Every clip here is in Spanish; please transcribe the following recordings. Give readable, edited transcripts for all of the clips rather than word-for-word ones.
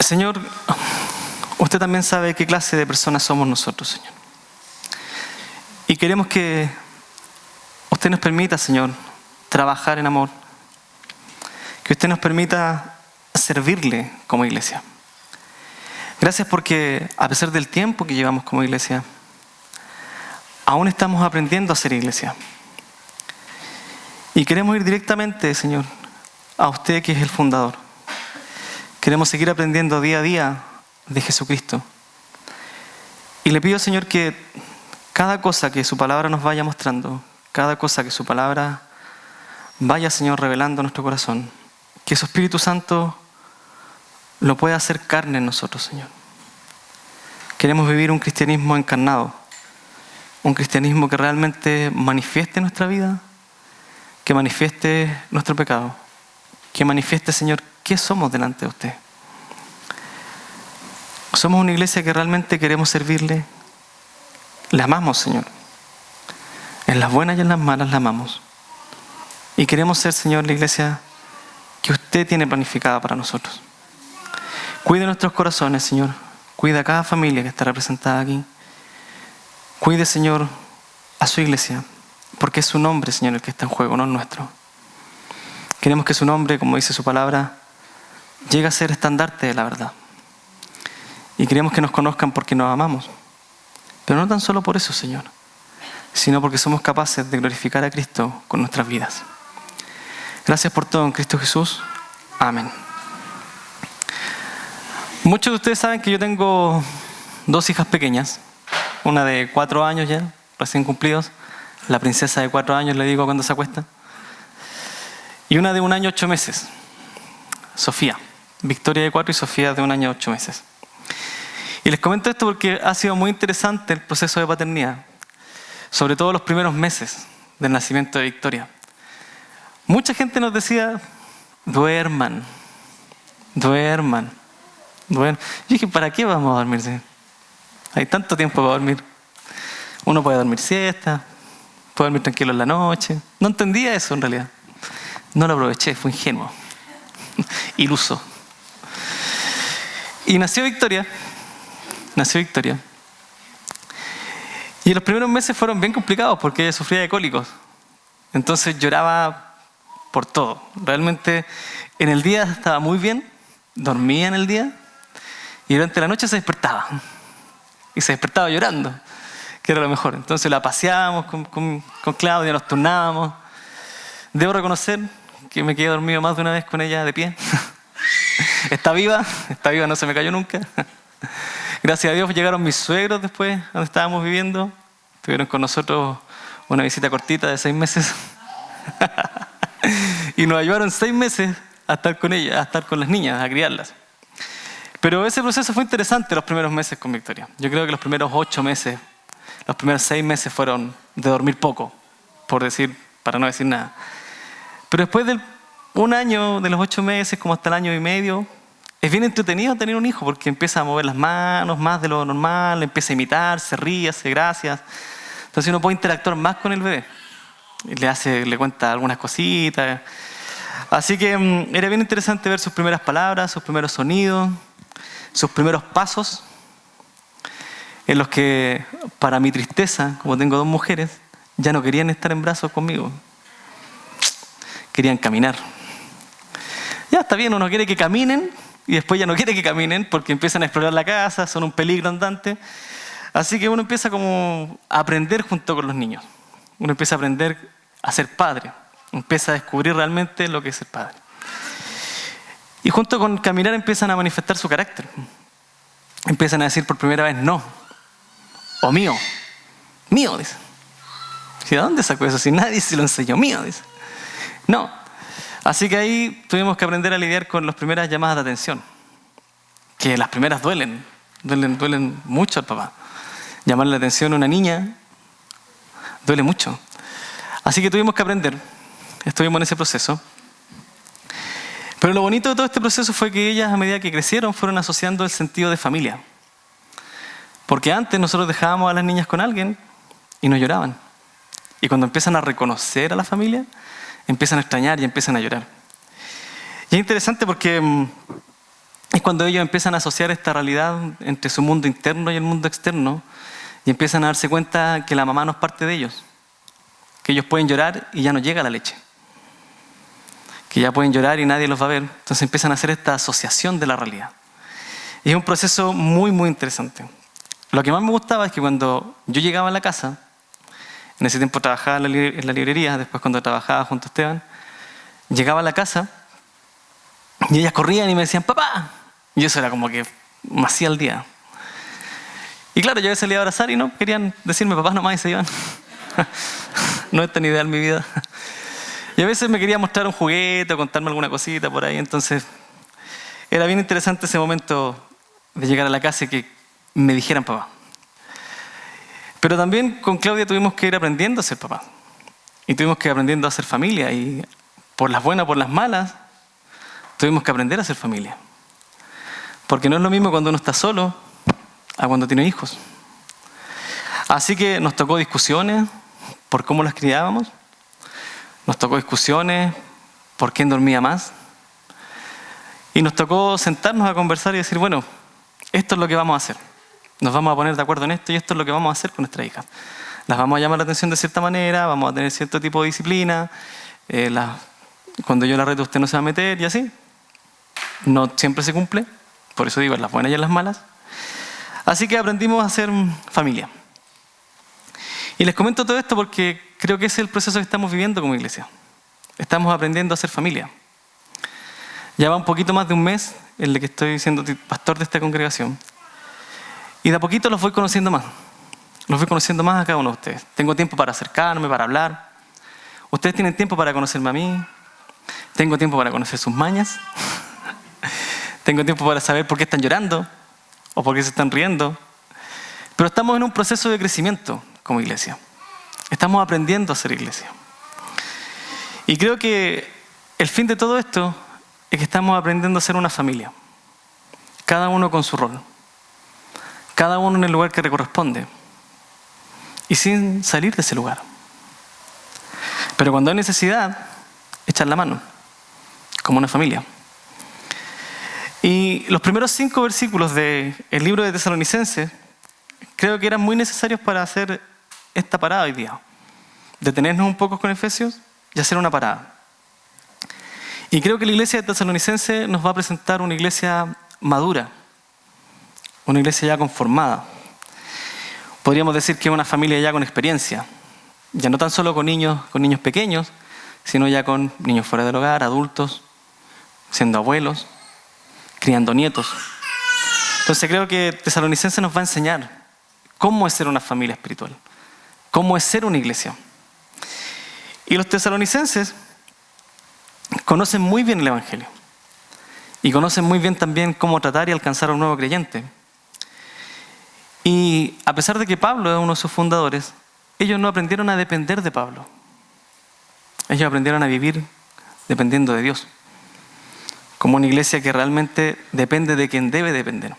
Señor, usted también sabe qué clase de personas somos nosotros, Señor. Y queremos que usted nos permita, Señor, trabajar en amor. Que usted nos permita servirle como iglesia. Gracias porque a pesar del tiempo que llevamos como iglesia, aún estamos aprendiendo a ser iglesia. Y queremos ir directamente, Señor, a usted que es el fundador. Queremos seguir aprendiendo día a día de Jesucristo. Y le pido, Señor, que cada cosa que su palabra nos vaya mostrando, cada cosa que su palabra vaya, Señor, revelando en nuestro corazón, que su Espíritu Santo lo pueda hacer carne en nosotros, Señor. Queremos vivir un cristianismo encarnado, un cristianismo que realmente manifieste nuestra vida, que manifieste nuestro pecado, que manifieste, Señor, qué somos delante de usted. Somos una iglesia que realmente queremos servirle. Le amamos, Señor. En las buenas y en las malas la amamos. Y queremos ser, Señor, la iglesia que usted tiene planificada para nosotros. Cuide nuestros corazones, Señor. Cuida a cada familia que está representada aquí. Cuide, Señor, a su iglesia, porque es su nombre, Señor, el que está en juego, no el nuestro. Queremos que su nombre, como dice su palabra, llegue a ser estandarte de la verdad. Y queremos que nos conozcan porque nos amamos. Pero no tan solo por eso, Señor, sino porque somos capaces de glorificar a Cristo con nuestras vidas. Gracias por todo en Cristo Jesús. Amén. Muchos de ustedes saben que yo tengo 2 hijas pequeñas. Una de 4 años ya, recién cumplidos. La princesa de 4 años, le digo cuando se acuesta. Y una de 1 año 8 meses. Sofía. Victoria de 4 y Sofía de 1 año 8 meses. Y les comento esto porque ha sido muy interesante el proceso de paternidad. Sobre todo los primeros meses del nacimiento de Victoria. Mucha gente nos decía, duerman. Yo dije, ¿para qué vamos a dormir? Hay tanto tiempo para dormir. Uno puede dormir siesta, puede dormir tranquilo en la noche. No entendía eso en realidad. No lo aproveché, fui ingenuo, iluso. Y nació Victoria. Y los primeros meses fueron bien complicados porque ella sufría de cólicos. Entonces lloraba por todo. Realmente en el día estaba muy bien, dormía en el día y durante la noche se despertaba. Y se despertaba llorando, que era lo mejor. Entonces la paseábamos con Claudia, nos turnábamos. Debo reconocer que me quedé dormido más de una vez con ella de pie. Está viva, no se me cayó nunca. Gracias a Dios llegaron mis suegros después, donde estábamos viviendo. Tuvieron con nosotros una visita cortita de 6 meses. Y nos ayudaron 6 meses a estar con ella, a estar con las niñas, a criarlas. Pero ese proceso fue interesante los primeros meses con Victoria. Yo creo que los primeros 8 meses, los primeros 6 meses fueron de dormir poco, para no decir nada. Pero después de 1 año, de los 8 meses, como hasta el año y medio, es bien entretenido tener un hijo porque empieza a mover las manos más de lo normal, empieza a imitar, se ríe, hace gracias. Entonces uno puede interactuar más con el bebé. Le cuenta algunas cositas. Así que era bien interesante ver sus primeras palabras, sus primeros sonidos, sus primeros pasos, en los que, para mi tristeza, como tengo 2 mujeres, ya no querían estar en brazos conmigo. Querían caminar. Ya está bien, uno quiere que caminen y después ya no quiere que caminen porque empiezan a explorar la casa, son un peligro andante. Así que uno empieza como a aprender junto con los niños. Uno empieza a aprender a ser padre. Empieza a descubrir realmente lo que es ser padre. Y junto con caminar empiezan a manifestar su carácter. Empiezan a decir por primera vez no. O mío. Mío, dice. ¿De dónde sacó eso? Si nadie se lo enseñó. Mío, dice. No. Así que ahí tuvimos que aprender a lidiar con las primeras llamadas de atención. Que las primeras duelen mucho al papá. Llamarle la atención a una niña duele mucho. Así que tuvimos que aprender. Estuvimos en ese proceso. Pero lo bonito de todo este proceso fue que ellas, a medida que crecieron, fueron asociando el sentido de familia. Porque antes nosotros dejábamos a las niñas con alguien y no lloraban. Y cuando empiezan a reconocer a la familia, empiezan a extrañar y empiezan a llorar. Y es interesante porque es cuando ellos empiezan a asociar esta realidad entre su mundo interno y el mundo externo y empiezan a darse cuenta que la mamá no es parte de ellos, que ellos pueden llorar y ya no llega la leche, que ya pueden llorar y nadie los va a ver. Entonces empiezan a hacer esta asociación de la realidad. Y es un proceso muy, muy interesante. Lo que más me gustaba es que cuando yo llegaba a la casa, en ese tiempo trabajaba en la librería, después cuando trabajaba junto a Esteban, llegaba a la casa y ellas corrían y me decían, papá. Y eso era como que me hacía el día. Y claro, yo a veces le iba a abrazar y no querían decirme papá nomás y se iban. No es tan ideal mi vida. Y a veces me quería mostrar un juguete o contarme alguna cosita por ahí. Entonces era bien interesante ese momento de llegar a la casa y que me dijeran papá. Pero también con Claudia tuvimos que ir aprendiendo a ser papá. Y tuvimos que ir aprendiendo a ser familia. Y por las buenas, por las malas, tuvimos que aprender a ser familia. Porque no es lo mismo cuando uno está solo a cuando tiene hijos. Así que nos tocó discusiones por cómo las criábamos. Nos tocó discusiones por quién dormía más. Y nos tocó sentarnos a conversar y decir, bueno, esto es lo que vamos a hacer. Nos vamos a poner de acuerdo en esto y esto es lo que vamos a hacer con nuestra hija. Las vamos a llamar la atención de cierta manera, vamos a tener cierto tipo de disciplina. Cuando yo la reto usted no se va a meter y así. No siempre se cumple, por eso digo en las buenas y en las malas. Así que aprendimos a ser familia. Y les comento todo esto porque creo que ese es el proceso que estamos viviendo como iglesia. Estamos aprendiendo a ser familia. Ya va un poquito más de un mes en el que estoy siendo pastor de esta congregación. Y de a poquito los voy conociendo más. Los voy conociendo más a cada uno de ustedes. Tengo tiempo para acercarme, para hablar. Ustedes tienen tiempo para conocerme a mí. Tengo tiempo para conocer sus mañas. Tengo tiempo para saber por qué están llorando o por qué se están riendo. Pero estamos en un proceso de crecimiento como iglesia. Estamos aprendiendo a ser iglesia. Y creo que el fin de todo esto es que estamos aprendiendo a ser una familia. Cada uno con su rol. Cada uno en el lugar que le corresponde. Y sin salir de ese lugar. Pero cuando hay necesidad, echar la mano. Como una familia. Y los primeros 5 versículos del libro de Tesalonicenses creo que eran muy necesarios para hacer esta parada hoy día. Detenernos un poco con Efesios y hacer una parada. Y creo que la iglesia de Tesalonicenses nos va a presentar una iglesia madura. Una iglesia ya conformada. Podríamos decir que es una familia ya con experiencia. Ya no tan solo con niños pequeños, sino ya con niños fuera del hogar, adultos, siendo abuelos, criando nietos. Entonces creo que Tesalonicenses nos va a enseñar cómo es ser una familia espiritual, cómo es ser una iglesia. Y los tesalonicenses conocen muy bien el Evangelio y conocen muy bien también cómo tratar y alcanzar a un nuevo creyente. Y a pesar de que Pablo es uno de sus fundadores, ellos no aprendieron a depender de Pablo. Ellos aprendieron a vivir dependiendo de Dios. Como una iglesia que realmente depende de quien debe depender.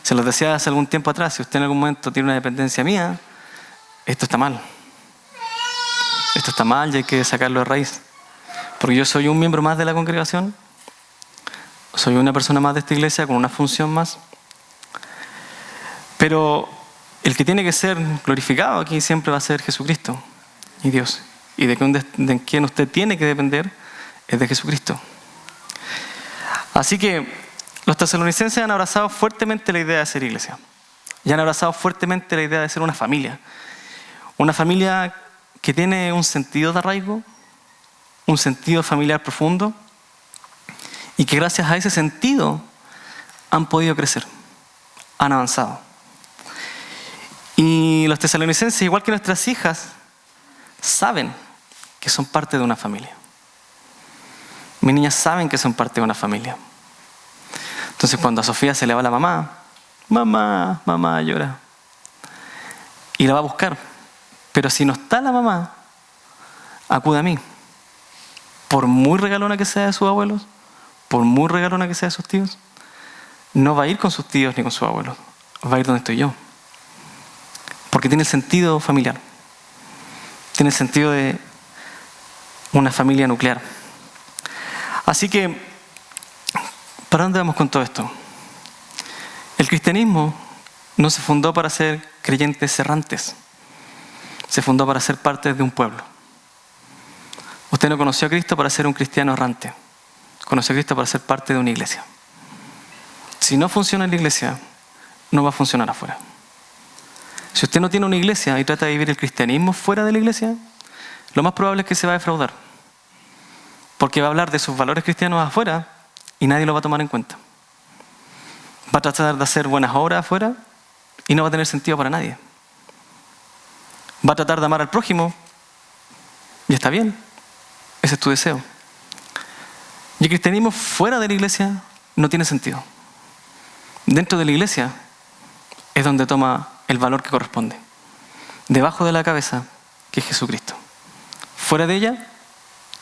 Se los decía hace algún tiempo atrás, si usted en algún momento tiene una dependencia mía, esto está mal. Esto está mal y hay que sacarlo de raíz. Porque yo soy un miembro más de la congregación, soy una persona más de esta iglesia con una función más. Pero el que tiene que ser glorificado aquí siempre va a ser Jesucristo y Dios. Y de quien usted tiene que depender es de Jesucristo. Así que los tesalonicenses han abrazado fuertemente la idea de ser iglesia. Y han abrazado fuertemente la idea de ser una familia. Una familia que tiene un sentido de arraigo, un sentido familiar profundo, y que gracias a ese sentido han podido crecer, han avanzado. Y los tesalonicenses, igual que nuestras hijas, saben que son parte de una familia. Mis niñas saben que son parte de una familia. Entonces cuando a Sofía se le va la mamá, mamá llora. Y la va a buscar. Pero si no está la mamá, acude a mí. Por muy regalona que sea de sus abuelos, por muy regalona que sea de sus tíos, no va a ir con sus tíos ni con sus abuelos. Va a ir donde estoy yo. Porque tiene el sentido familiar. Tiene el sentido de una familia nuclear. Así que ¿Para dónde vamos con todo esto? El cristianismo no se fundó para ser creyentes errantes. Se fundó para ser parte de un pueblo. Usted no conoció a Cristo para ser un cristiano errante. Conoció a Cristo para ser parte de una iglesia. Si no funciona en la iglesia, no va a funcionar afuera. Si usted no tiene una iglesia y trata de vivir el cristianismo fuera de la iglesia, lo más probable es que se va a defraudar. Porque va a hablar de sus valores cristianos afuera y nadie lo va a tomar en cuenta. Va a tratar de hacer buenas obras afuera y no va a tener sentido para nadie. Va a tratar de amar al prójimo y está bien. Ese es tu deseo. Y el cristianismo fuera de la iglesia no tiene sentido. Dentro de la iglesia es donde toma el valor que corresponde. Debajo de la cabeza, que es Jesucristo. Fuera de ella,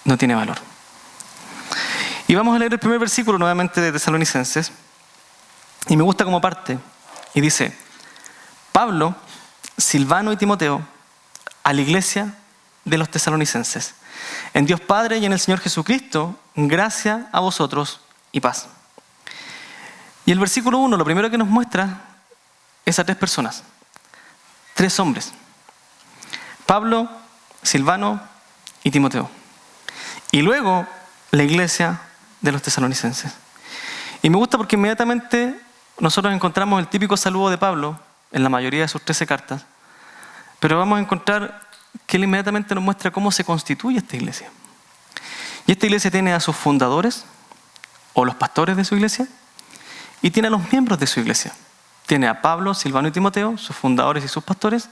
no tiene valor. Y vamos a leer el primer versículo nuevamente de Tesalonicenses. Y me gusta como parte. Y dice: Pablo, Silvano y Timoteo, a la iglesia de los tesalonicenses. En Dios Padre y en el Señor Jesucristo, gracia a vosotros y paz. Y el versículo 1, lo primero que nos muestra es a 3 personas. 3 hombres. Pablo, Silvano y Timoteo. Y luego la iglesia de los tesalonicenses. Y me gusta porque inmediatamente nosotros encontramos el típico saludo de Pablo en la mayoría de sus 13 cartas, pero vamos a encontrar que él inmediatamente nos muestra cómo se constituye esta iglesia. Y esta iglesia tiene a sus fundadores, o los pastores de su iglesia, y tiene a los miembros de su iglesia. Tiene a Pablo, Silvano y Timoteo, sus fundadores y sus pastores,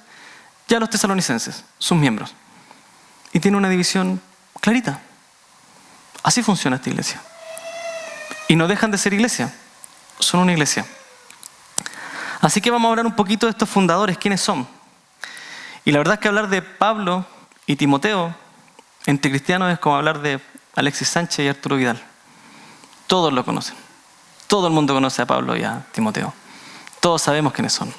y a los tesalonicenses, sus miembros. Y tiene una división clarita. Así funciona esta iglesia. Y no dejan de ser iglesia, son una iglesia. Así que vamos a hablar un poquito de estos fundadores, quiénes son. Y la verdad es que hablar de Pablo y Timoteo entre cristianos es como hablar de Alexis Sánchez y Arturo Vidal. Todos lo conocen. Todo el mundo conoce a Pablo y a Timoteo. Todos sabemos quiénes son.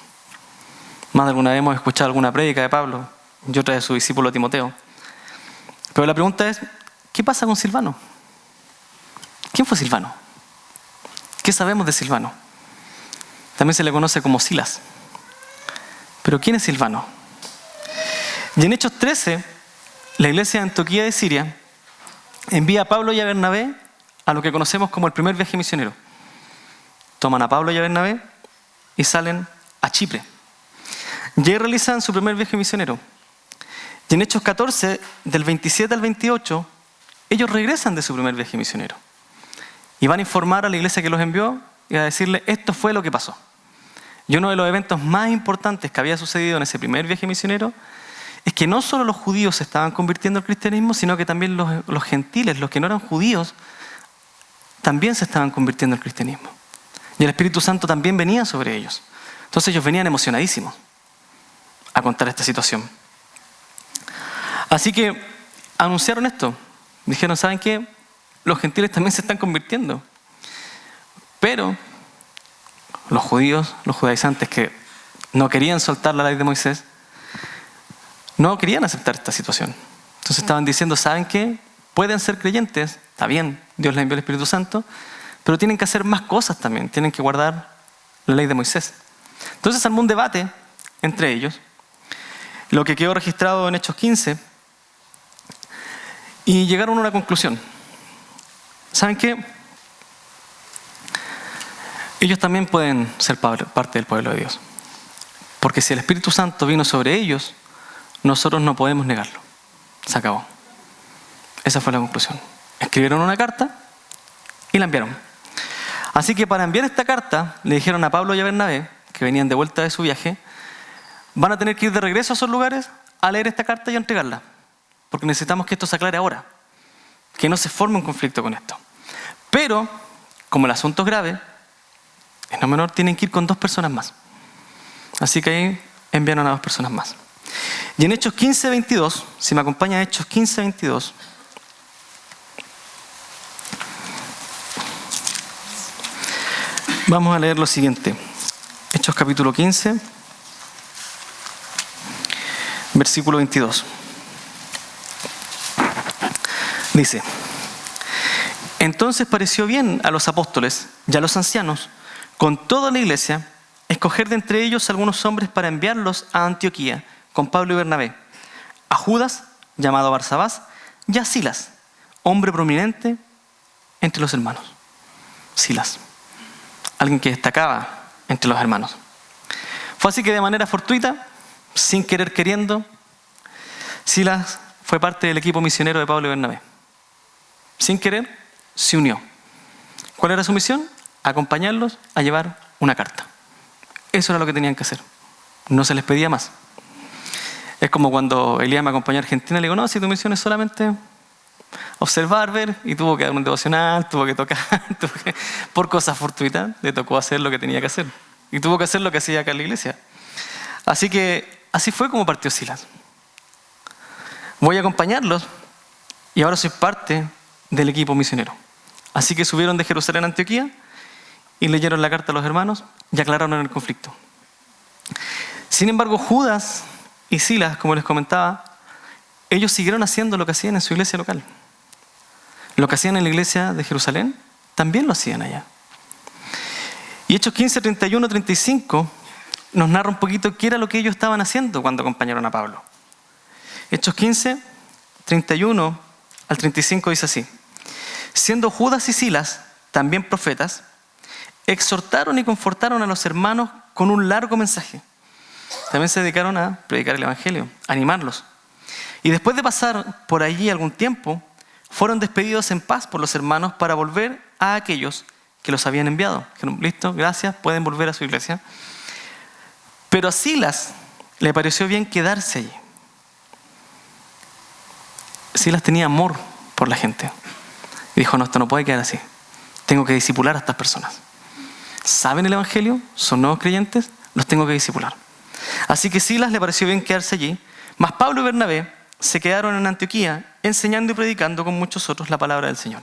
Más de alguna vez hemos escuchado alguna prédica de Pablo y otra de su discípulo Timoteo. Pero la pregunta es, ¿qué pasa con Silvano? ¿Quién fue Silvano? ¿Qué sabemos de Silvano? También se le conoce como Silas. Pero ¿quién es Silvano? Y en Hechos 13, la iglesia de Antioquía de Siria envía a Pablo y a Bernabé a lo que conocemos como el primer viaje misionero. Toman a Pablo y a Bernabé y salen a Chipre. Y ahí realizan su primer viaje misionero. Y en Hechos 14, del 27 al 28, ellos regresan de su primer viaje misionero. Y van a informar a la iglesia que los envió y a decirle, esto fue lo que pasó. Y uno de los eventos más importantes que había sucedido en ese primer viaje misionero es que no solo los judíos se estaban convirtiendo al cristianismo, sino que también los gentiles, los que no eran judíos, también se estaban convirtiendo al cristianismo. Y el Espíritu Santo también venía sobre ellos. Entonces ellos venían emocionadísimos a contar esta situación. Así que anunciaron esto. Dijeron, ¿saben qué? Los gentiles también se están convirtiendo. Pero los judíos, los judaizantes que no querían soltar la ley de Moisés, no querían aceptar esta situación. Entonces estaban diciendo, ¿saben qué? Pueden ser creyentes, está bien, Dios les envió el Espíritu Santo, pero tienen que hacer más cosas también, tienen que guardar la ley de Moisés. Entonces armó un debate entre ellos, lo que quedó registrado en Hechos 15, y llegaron a una conclusión. ¿Saben qué? Ellos también pueden ser parte del pueblo de Dios. Porque si el Espíritu Santo vino sobre ellos, nosotros no podemos negarlo. Se acabó. Esa fue la conclusión. Escribieron una carta y la enviaron. Así que para enviar esta carta, le dijeron a Pablo y a Bernabé, que venían de vuelta de su viaje, van a tener que ir de regreso a esos lugares a leer esta carta y a entregarla. Porque necesitamos que esto se aclare ahora. Que no se forme un conflicto con esto. Pero, como el asunto es grave, en lo menor tienen que ir con 2 personas más. Así que ahí enviaron a 2 personas más. Y en Hechos 15:22, si me acompaña Hechos 15:22, vamos a leer lo siguiente. Hechos capítulo 15, versículo 22. Dice, Entonces pareció bien a los apóstoles y a los ancianos, con toda la iglesia, escoger de entre ellos algunos hombres para enviarlos a Antioquía con Pablo y Bernabé, a Judas, llamado Barsabás, y a Silas, hombre prominente entre los hermanos. Silas, alguien que destacaba entre los hermanos. Fue así que de manera fortuita, sin querer queriendo, Silas fue parte del equipo misionero de Pablo y Bernabé. Sin querer, se unió. ¿Cuál era su misión? Acompañarlos a llevar una carta. Eso era lo que tenían que hacer. No se les pedía más. Es como cuando Elías me acompañó a Argentina, le digo, no, si tu misión es solamente observar, ver, y tuvo que dar un devocional, tuvo que tocar, por cosas fortuitas, le tocó hacer lo que tenía que hacer. Y tuvo que hacer lo que hacía acá en la iglesia. Así que, así fue como partió Silas. Voy a acompañarlos y ahora soy parte del equipo misionero. Así que subieron de Jerusalén a Antioquía y leyeron la carta a los hermanos y aclararon el conflicto. Sin embargo, Judas y Silas, como les comentaba, ellos siguieron haciendo lo que hacían en su iglesia local. Lo que hacían en la iglesia de Jerusalén, también lo hacían allá. Y Hechos 15, 31, 35 nos narra un poquito qué era lo que ellos estaban haciendo cuando acompañaron a Pablo. Hechos 15, 31 al 35 dice así: siendo Judas y Silas también profetas, exhortaron y confortaron a los hermanos con un largo mensaje. También se dedicaron a predicar el evangelio, a animarlos. Y después de pasar por allí algún tiempo, fueron despedidos en paz por los hermanos para volver a aquellos que los habían enviado. Dijeron, listo, gracias, pueden volver a su iglesia. Pero a Silas le pareció bien quedarse allí. Silas tenía amor por la gente. Y dijo, no, esto no puede quedar así. Tengo que discipular a estas personas. ¿Saben el evangelio? ¿Son nuevos creyentes? Los tengo que discipular. Así que Silas le pareció bien quedarse allí. Mas Pablo y Bernabé se quedaron en Antioquía enseñando y predicando con muchos otros la palabra del Señor.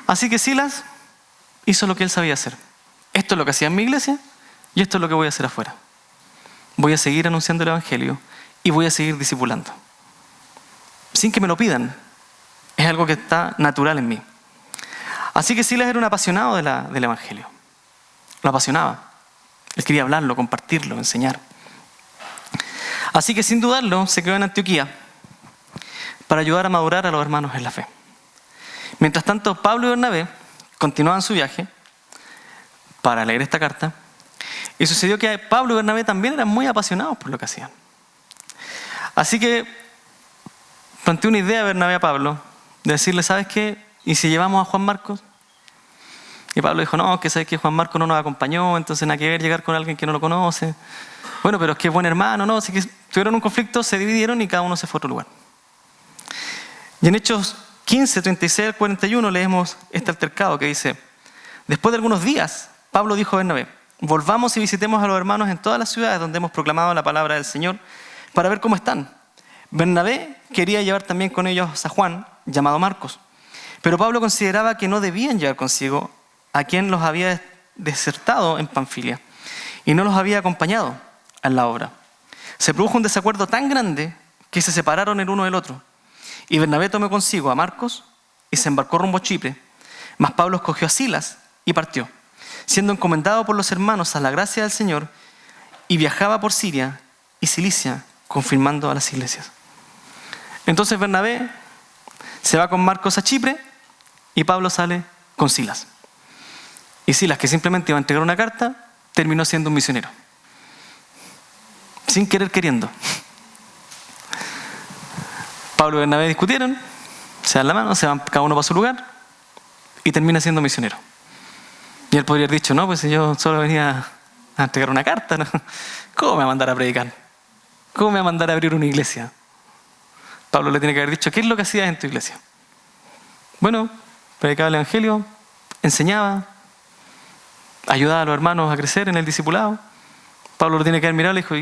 Así que Silas hizo lo que él sabía hacer. Esto es lo que hacía en mi iglesia y esto es lo que voy a hacer afuera. Voy a seguir anunciando el evangelio y voy a seguir discipulando. Sin que me lo pidan. Es algo que está natural en mí. Así que Silas era un apasionado del evangelio. Lo apasionaba. Él quería hablarlo, compartirlo, enseñar. Así que sin dudarlo se quedó en Antioquía para ayudar a madurar a los hermanos en la fe. Mientras tanto, Pablo y Bernabé continuaban su viaje para leer esta carta y sucedió que Pablo y Bernabé también eran muy apasionados por lo que hacían. Así que planteó una idea a Bernabé a Pablo de decirle, ¿sabes qué? ¿Y si llevamos a Juan Marcos? Y Pablo dijo, no, que sabes que Juan Marcos no nos acompañó, entonces nada que ver llegar con alguien que no lo conoce. Bueno, pero es que es buen hermano, ¿no? Así que tuvieron un conflicto, se dividieron y cada uno se fue a otro lugar. Y en Hechos 15, 36 al 41 leemos este altercado que dice, después de algunos días, Pablo dijo a Bernabé, volvamos y visitemos a los hermanos en todas las ciudades donde hemos proclamado la palabra del Señor para ver cómo están. Bernabé quería llevar también con ellos a Juan, llamado Marcos, pero Pablo consideraba que no debían llevar consigo a quien los había desertado en Panfilia y no los había acompañado en la obra. Se produjo un desacuerdo tan grande que se separaron el uno del otro. Y Bernabé tomó consigo a Marcos y se embarcó rumbo a Chipre. Mas Pablo escogió a Silas y partió, siendo encomendado por los hermanos a la gracia del Señor, y viajaba por Siria y Cilicia, confirmando a las iglesias. Entonces Bernabé se va con Marcos a Chipre y Pablo sale con Silas. Y Silas, que simplemente iba a entregar una carta, terminó siendo un misionero. Sin querer queriendo. Pablo y Bernabé discutieron, se dan la mano, se van cada uno para su lugar y termina siendo misionero. Y él podría haber dicho, no, pues yo solo venía a entregar una carta, ¿no? ¿Cómo me va a mandar a predicar? ¿Cómo me va a mandar a abrir una iglesia? Pablo le tiene que haber dicho, ¿qué es lo que hacías en tu iglesia? Bueno, predicaba el evangelio, enseñaba, ayudaba a los hermanos a crecer en el discipulado. Pablo lo tiene que haber mirado y le dijo,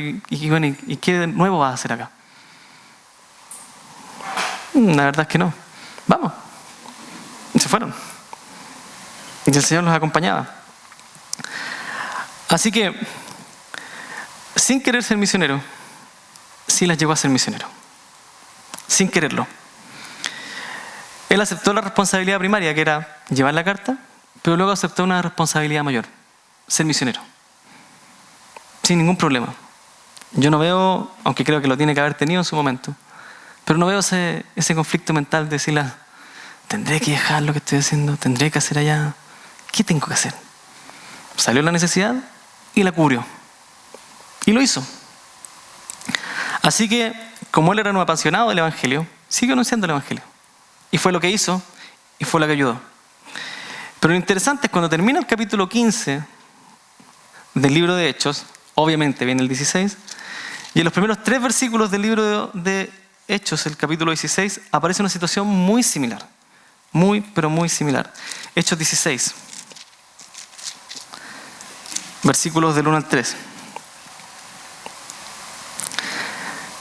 ¿y qué nuevo vas a hacer acá? La verdad es que no. Vamos. Y se fueron. Y el Señor los acompañaba. Así que, sin querer ser misionero, Silas llegó a ser misionero. Sin quererlo. Él aceptó la responsabilidad primaria, que era llevar la carta, pero luego aceptó una responsabilidad mayor, ser misionero. Sin ningún problema. Yo no veo, aunque creo que lo tiene que haber tenido en su momento, pero no veo ese conflicto mental de decirle, tendré que dejar lo que estoy haciendo, tendré que hacer allá. ¿Qué tengo que hacer? Salió la necesidad y la cubrió. Y lo hizo. Así que, como él era un apasionado del Evangelio, siguió anunciando el Evangelio. Y fue lo que hizo y fue lo que ayudó. Pero lo interesante es cuando termina el capítulo 15 del libro de Hechos, obviamente viene el 16, y en los primeros 3 versículos del libro de Hechos, el capítulo 16, aparece una situación muy similar. Muy, pero muy similar. Hechos 16. Versículos del 1 al 3.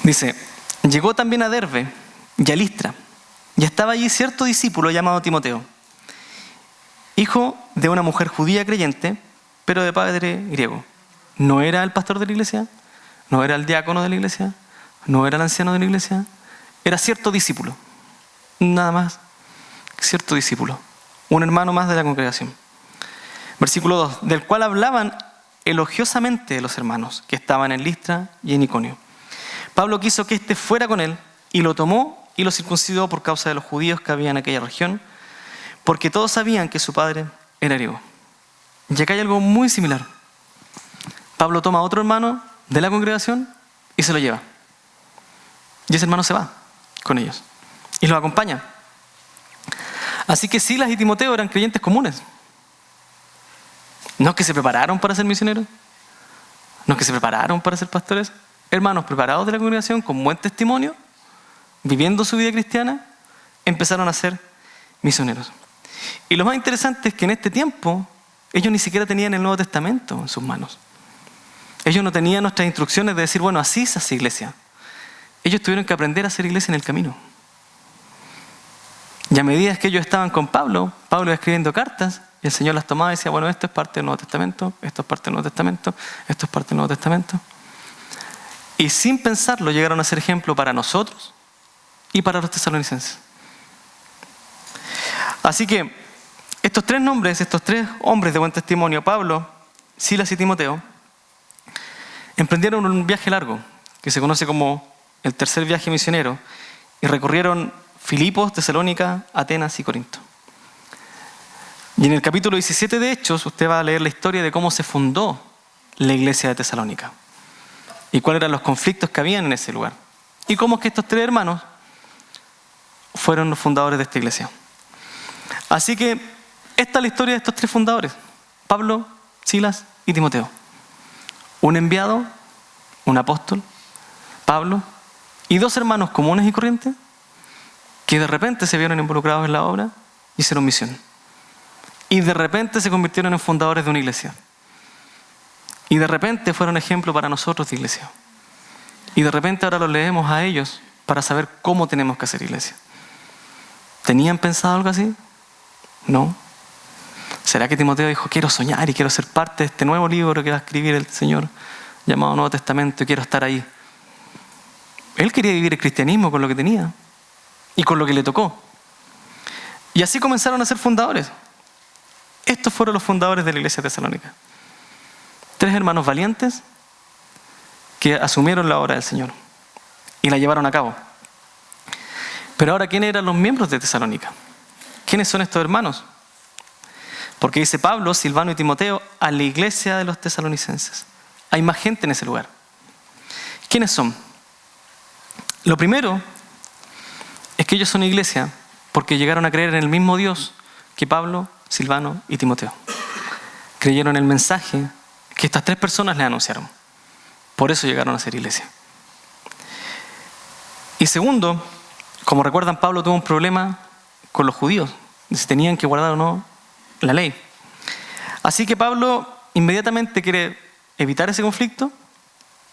Dice, llegó también a Derbe y a Listra, y estaba allí cierto discípulo llamado Timoteo, hijo de una mujer judía creyente, pero de padre griego. No era el pastor de la iglesia, no era el diácono de la iglesia, no era el anciano de la iglesia, era cierto discípulo, nada más, cierto discípulo, un hermano más de la congregación. Versículo 2, del cual hablaban elogiosamente los hermanos que estaban en Listra y en Iconio. Pablo quiso que éste fuera con él y lo tomó y lo circuncidó por causa de los judíos que había en aquella región, porque todos sabían que su padre era griego. Y acá hay algo muy similar. Pablo toma a otro hermano de la congregación y se lo lleva. Y ese hermano se va con ellos y los acompaña. Así que Silas y Timoteo eran creyentes comunes. No es que se prepararon para ser misioneros, no es que se prepararon para ser pastores. Hermanos preparados de la congregación con buen testimonio, viviendo su vida cristiana, empezaron a ser misioneros. Y lo más interesante es que en este tiempo ellos ni siquiera tenían el Nuevo Testamento en sus manos. Ellos no tenían nuestras instrucciones de decir, bueno, así se hace iglesia. Ellos tuvieron que aprender a hacer iglesia en el camino. Y a medida que ellos estaban con Pablo iba escribiendo cartas y el Señor las tomaba y decía, bueno, esto es parte del Nuevo Testamento, esto es parte del Nuevo Testamento, esto es parte del Nuevo Testamento. Y sin pensarlo llegaron a ser ejemplo para nosotros y para los tesalonicenses. Así que estos 3 nombres, estos 3 hombres de buen testimonio, Pablo, Silas y Timoteo, emprendieron un viaje largo que se conoce como el tercer viaje misionero y recorrieron Filipos, Tesalónica, Atenas y Corinto. Y en el capítulo 17 de Hechos usted va a leer la historia de cómo se fundó la iglesia de Tesalónica y cuáles eran los conflictos que habían en ese lugar y cómo es que estos 3 hermanos fueron los fundadores de esta iglesia. Así que esta es la historia de estos 3 fundadores, Pablo, Silas y Timoteo. Un enviado, un apóstol, Pablo, y 2 hermanos comunes y corrientes que de repente se vieron involucrados en la obra y hicieron misión. Y de repente se convirtieron en fundadores de una iglesia. Y de repente fueron ejemplo para nosotros de iglesia. Y de repente ahora los leemos a ellos para saber cómo tenemos que hacer iglesia. ¿Tenían pensado algo así? No. ¿Será que Timoteo dijo, quiero soñar y quiero ser parte de este nuevo libro que va a escribir el Señor, llamado Nuevo Testamento, y quiero estar ahí? Él quería vivir el cristianismo con lo que tenía y con lo que le tocó. Y así comenzaron a ser fundadores. Estos fueron los fundadores de la iglesia de Tesalónica. 3 hermanos valientes que asumieron la obra del Señor y la llevaron a cabo. Pero ahora, ¿quiénes eran los miembros de Tesalónica? ¿Quiénes son estos hermanos? Porque dice Pablo, Silvano y Timoteo a la iglesia de los tesalonicenses. Hay más gente en ese lugar. ¿Quiénes son? Lo primero es que ellos son iglesia porque llegaron a creer en el mismo Dios que Pablo, Silvano y Timoteo. Creyeron en el mensaje que estas 3 personas les anunciaron. Por eso llegaron a ser iglesia. Y segundo, como recuerdan, Pablo tuvo un problema con los judíos, si tenían que guardar o no la ley. Así que Pablo inmediatamente quiere evitar ese conflicto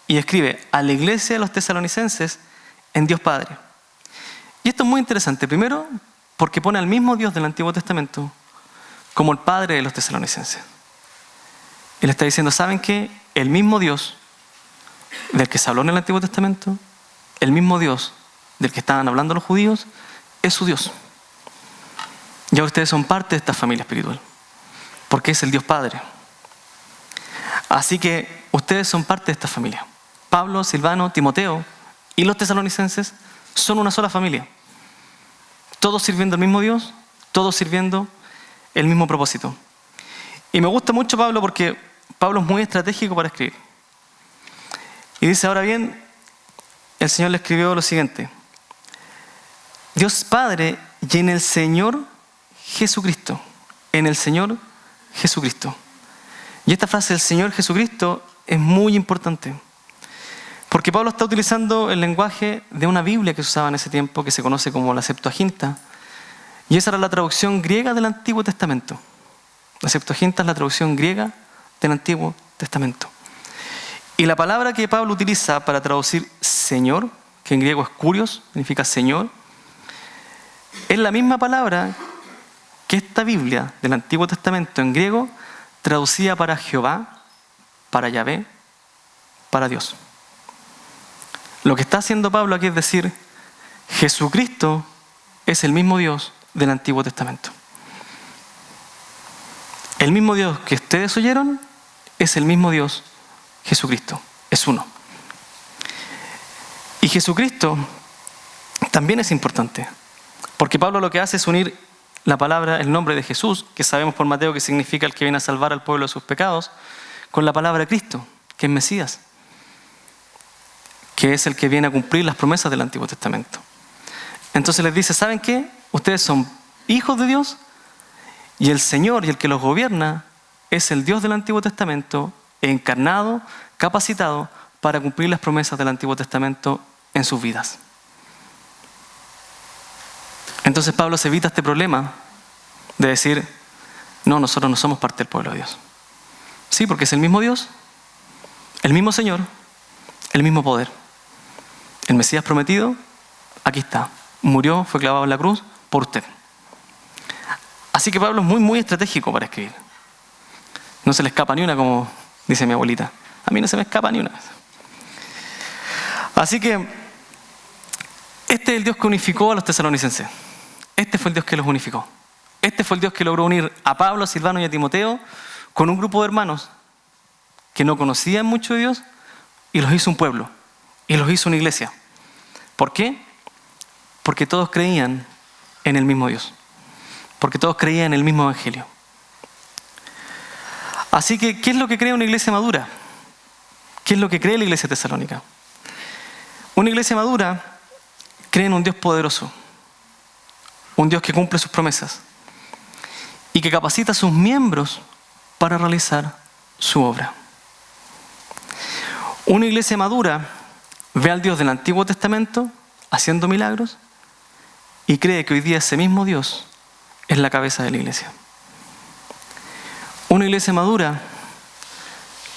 y escribe a la iglesia de los tesalonicenses en Dios Padre. Y esto es muy interesante. Primero, porque pone al mismo Dios del Antiguo Testamento como el Padre de los tesalonicenses. Él está diciendo, ¿saben qué? El mismo Dios del que se habló en el Antiguo Testamento, el mismo Dios del que estaban hablando los judíos, es su Dios. Y ahora ustedes son parte de esta familia espiritual, porque es el Dios Padre. Así que ustedes son parte de esta familia. Pablo, Silvano, Timoteo y los tesalonicenses son una sola familia. Todos sirviendo al mismo Dios, todos sirviendo el mismo propósito. Y me gusta mucho Pablo porque Pablo es muy estratégico para escribir. Y dice, ahora bien, el Señor le escribió lo siguiente: Dios Padre y en el Señor Jesucristo. En el Señor Jesucristo. Y esta frase del Señor Jesucristo es muy importante. Porque Pablo está utilizando el lenguaje de una Biblia que se usaba en ese tiempo, que se conoce como la Septuaginta. Y esa era la traducción griega del Antiguo Testamento. La Septuaginta es la traducción griega del Antiguo Testamento. Y la palabra que Pablo utiliza para traducir Señor, que en griego es kurios, significa Señor, es la misma palabra que esta Biblia del Antiguo Testamento en griego traducía para Jehová, para Yahvé, para Dios. Lo que está haciendo Pablo aquí es decir, Jesucristo es el mismo Dios del Antiguo Testamento. El mismo Dios que ustedes oyeron es el mismo Dios, Jesucristo. Es uno. Y Jesucristo también es importante, porque Pablo lo que hace es unir la palabra, el nombre de Jesús, que sabemos por Mateo que significa el que viene a salvar al pueblo de sus pecados, con la palabra Cristo, que es Mesías, que es el que viene a cumplir las promesas del Antiguo Testamento. Entonces les dice, ¿saben qué? Ustedes son hijos de Dios y el Señor y el que los gobierna es el Dios del Antiguo Testamento, encarnado, capacitado para cumplir las promesas del Antiguo Testamento en sus vidas. Entonces Pablo se evita este problema de decir, no, nosotros no somos parte del pueblo de Dios. Sí, porque es el mismo Dios, el mismo Señor, el mismo poder. El Mesías prometido, aquí está. Murió, fue clavado en la cruz por usted. Así que Pablo es muy, muy estratégico para escribir. No se le escapa ni una, como dice mi abuelita. A mí no se me escapa ni una. Así que este es el Dios que unificó a los tesalonicenses. Este fue el Dios que los unificó. Este fue el Dios que logró unir a Pablo, a Silvano y a Timoteo con un grupo de hermanos que no conocían mucho de Dios y los hizo un pueblo. Y los hizo una iglesia. ¿Por qué? Porque todos creían en el mismo Dios. Porque todos creían en el mismo evangelio. Así que, ¿qué es lo que cree una iglesia madura? ¿Qué es lo que cree la iglesia tesalónica? Una iglesia madura cree en un Dios poderoso. Un Dios que cumple sus promesas. Y que capacita a sus miembros para realizar su obra. Una iglesia madura ve al Dios del Antiguo Testamento haciendo milagros y cree que hoy día ese mismo Dios es la cabeza de la iglesia. Una iglesia madura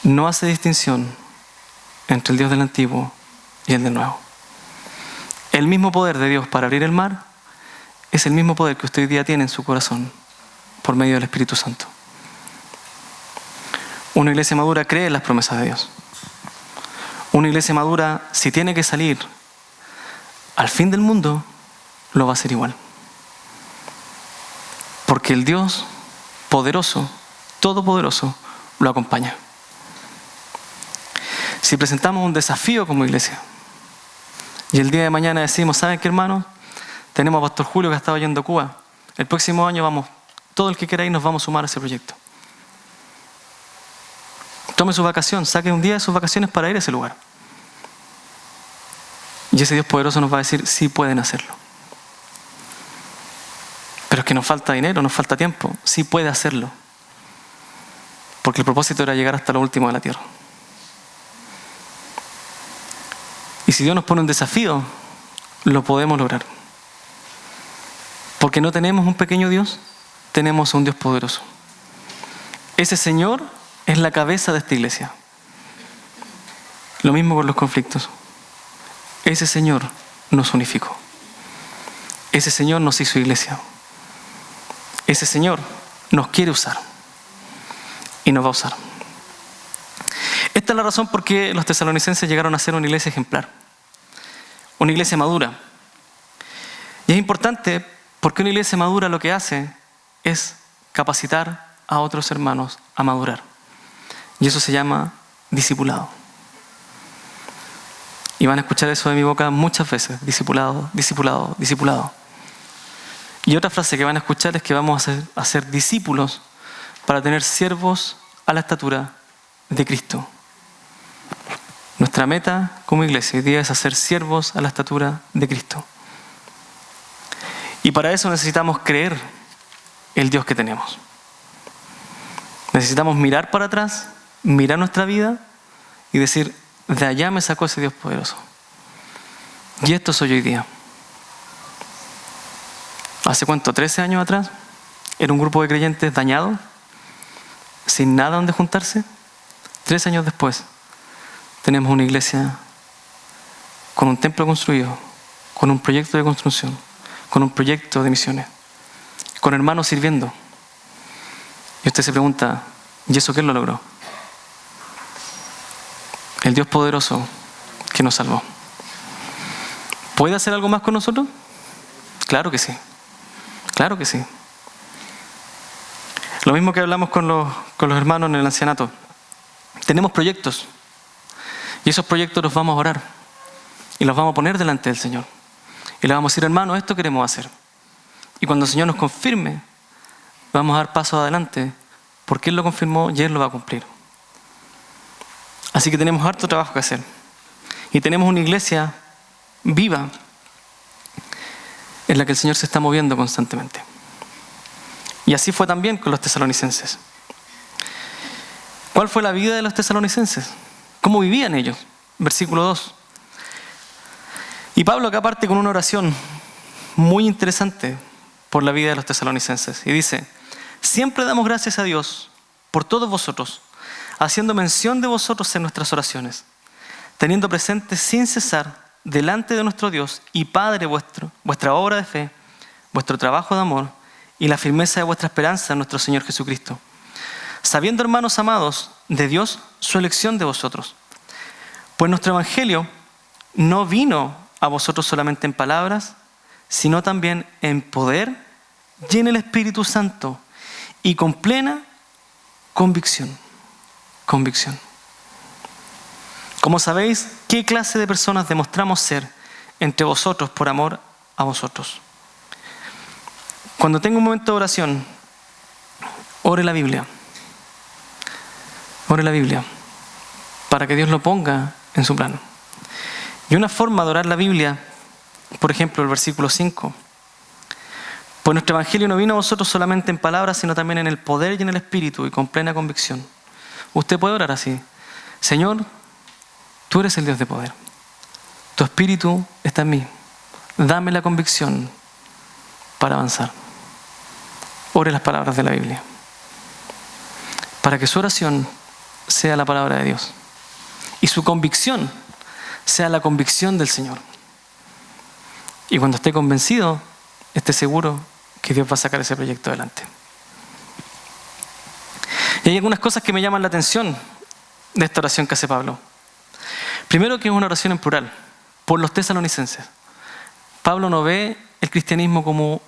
no hace distinción entre el Dios del Antiguo y el del Nuevo. El mismo poder de Dios para abrir el mar es el mismo poder que usted hoy día tiene en su corazón por medio del Espíritu Santo. Una iglesia madura cree en las promesas de Dios. Una iglesia madura, si tiene que salir al fin del mundo, lo va a hacer igual. Porque el Dios poderoso, todopoderoso, lo acompaña. Si presentamos un desafío como iglesia y el día de mañana decimos, ¿saben qué, hermanos? Tenemos a Pastor Julio que ha estado yendo a Cuba. El próximo año vamos, todo el que quiera ir nos vamos a sumar a ese proyecto. Tome su vacación, saque un día de sus vacaciones para ir a ese lugar. Y ese Dios poderoso nos va a decir, sí pueden hacerlo. Pero es que nos falta dinero, nos falta tiempo. Sí puede hacerlo. Porque el propósito era llegar hasta lo último de la tierra. Y si Dios nos pone un desafío, lo podemos lograr. Porque no tenemos un pequeño Dios, tenemos un Dios poderoso. Ese Señor es la cabeza de esta iglesia. Lo mismo con los conflictos. Ese Señor nos unificó. Ese Señor nos hizo iglesia. Ese Señor nos quiere usar. Y nos va a usar. Esta es la razón por qué los tesalonicenses llegaron a ser una iglesia ejemplar. Una iglesia madura. Y es importante porque una iglesia madura lo que hace es capacitar a otros hermanos a madurar. Y eso se llama discipulado. Y van a escuchar eso de mi boca muchas veces: discipulado, discipulado, discipulado. Y otra frase que van a escuchar es que vamos a ser discípulos para tener siervos a la estatura de Cristo. Nuestra meta como iglesia hoy día es hacer siervos a la estatura de Cristo. Y para eso necesitamos creer el Dios que tenemos. Necesitamos mirar para atrás, mirar nuestra vida y decir: de allá me sacó ese Dios poderoso. Y esto soy hoy día. ¿Hace cuánto? 13 años atrás, era un grupo de creyentes dañados, sin nada donde juntarse. 13 años después, tenemos una iglesia con un templo construido, con un proyecto de construcción, con un proyecto de misiones, con hermanos sirviendo. Y usted se pregunta: ¿y eso quién lo logró? El Dios poderoso que nos salvó. ¿Puede hacer algo más con nosotros? Claro que sí. Claro que sí. Lo mismo que hablamos con los hermanos en el ancianato. Tenemos proyectos. Y esos proyectos los vamos a orar. Y los vamos a poner delante del Señor. Y le vamos a decir: hermano, esto queremos hacer. Y cuando el Señor nos confirme, vamos a dar paso adelante, porque Él lo confirmó y Él lo va a cumplir. Así que tenemos harto trabajo que hacer. Y tenemos una iglesia viva en la que el Señor se está moviendo constantemente. Y así fue también con los tesalonicenses. ¿Cuál fue la vida de los tesalonicenses? ¿Cómo vivían ellos? Versículo 2. Y Pablo acá parte con una oración muy interesante por la vida de los tesalonicenses. Y dice: siempre damos gracias a Dios por todos vosotros, haciendo mención de vosotros en nuestras oraciones, teniendo presente sin cesar delante de nuestro Dios y Padre vuestro, vuestra obra de fe, vuestro trabajo de amor y la firmeza de vuestra esperanza en nuestro Señor Jesucristo. Sabiendo, hermanos amados, de Dios su elección de vosotros. Pues nuestro evangelio no vino a vosotros solamente en palabras, sino también en poder y en el Espíritu Santo y con plena convicción. Convicción. Como sabéis, ¿qué clase de personas demostramos ser entre vosotros por amor a vosotros? Cuando tenga un momento de oración, ore la Biblia. Ore la Biblia para que Dios lo ponga en su plano. Y una forma de orar la Biblia, por ejemplo, el versículo 5. Pues nuestro evangelio no vino a vosotros solamente en palabras, sino también en el poder y en el Espíritu y con plena convicción. Usted puede orar así: Señor, tú eres el Dios de poder. Tu Espíritu está en mí. Dame la convicción para avanzar. Ore las palabras de la Biblia, para que su oración sea la palabra de Dios y su convicción sea la convicción del Señor. Y cuando esté convencido, esté seguro que Dios va a sacar ese proyecto adelante. Y hay algunas cosas que me llaman la atención de esta oración que hace Pablo. Primero, que es una oración en plural, por los tesalonicenses. Pablo no ve el cristianismo como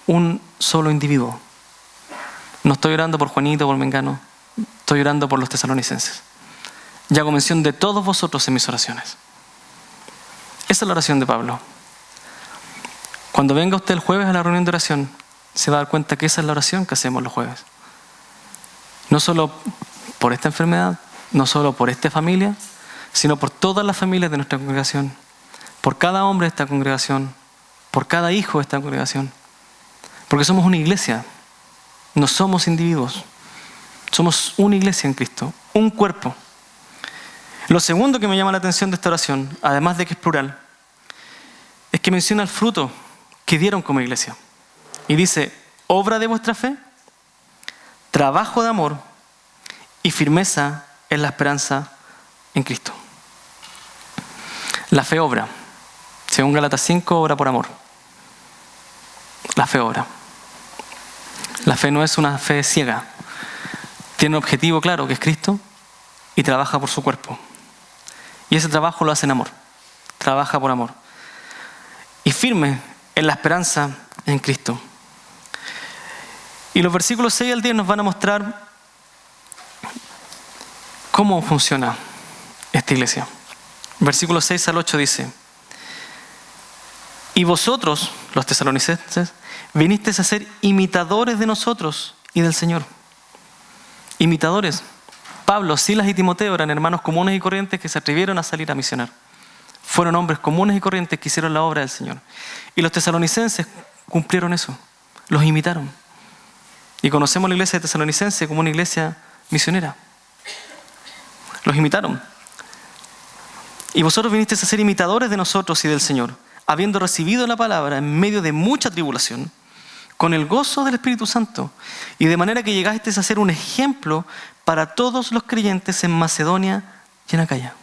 un solo individuo. No estoy orando por Juanito, por Mengano. Estoy orando por los tesalonicenses. Y hago mención de todos vosotros en mis oraciones. Esa es la oración de Pablo. Cuando venga usted el jueves a la reunión de oración, se va a dar cuenta que esa es la oración que hacemos los jueves. No solo por esta enfermedad, no solo por esta familia, sino por todas las familias de nuestra congregación, por cada hombre de esta congregación, por cada hijo de esta congregación. Porque somos una iglesia, no somos individuos. Somos una iglesia en Cristo, un cuerpo. Lo segundo que me llama la atención de esta oración, además de que es plural, es que menciona el fruto que dieron como iglesia. Y dice: obra de vuestra fe, trabajo de amor y firmeza en la esperanza en Cristo. La fe obra. Según Gálatas 5, obra por amor. La fe obra. La fe no es una fe ciega. Tiene un objetivo claro, que es Cristo, y trabaja por su cuerpo. Y ese trabajo lo hace en amor. Trabaja por amor. Y firme en la esperanza en Cristo. Y los versículos 6 al 10 nos van a mostrar cómo funciona esta iglesia. Versículos 6 al 8 dice: y vosotros, los tesalonicenses, vinisteis a ser imitadores de nosotros y del Señor. Imitadores. Pablo, Silas y Timoteo eran hermanos comunes y corrientes que se atrevieron a salir a misionar. Fueron hombres comunes y corrientes que hicieron la obra del Señor. Y los tesalonicenses cumplieron eso. Los imitaron. Y conocemos la iglesia de Tesalonicense como una iglesia misionera. Los imitaron. Y vosotros vinisteis a ser imitadores de nosotros y del Señor, habiendo recibido la palabra en medio de mucha tribulación, con el gozo del Espíritu Santo, y de manera que llegasteis a ser un ejemplo para todos los creyentes en Macedonia y en Acaya.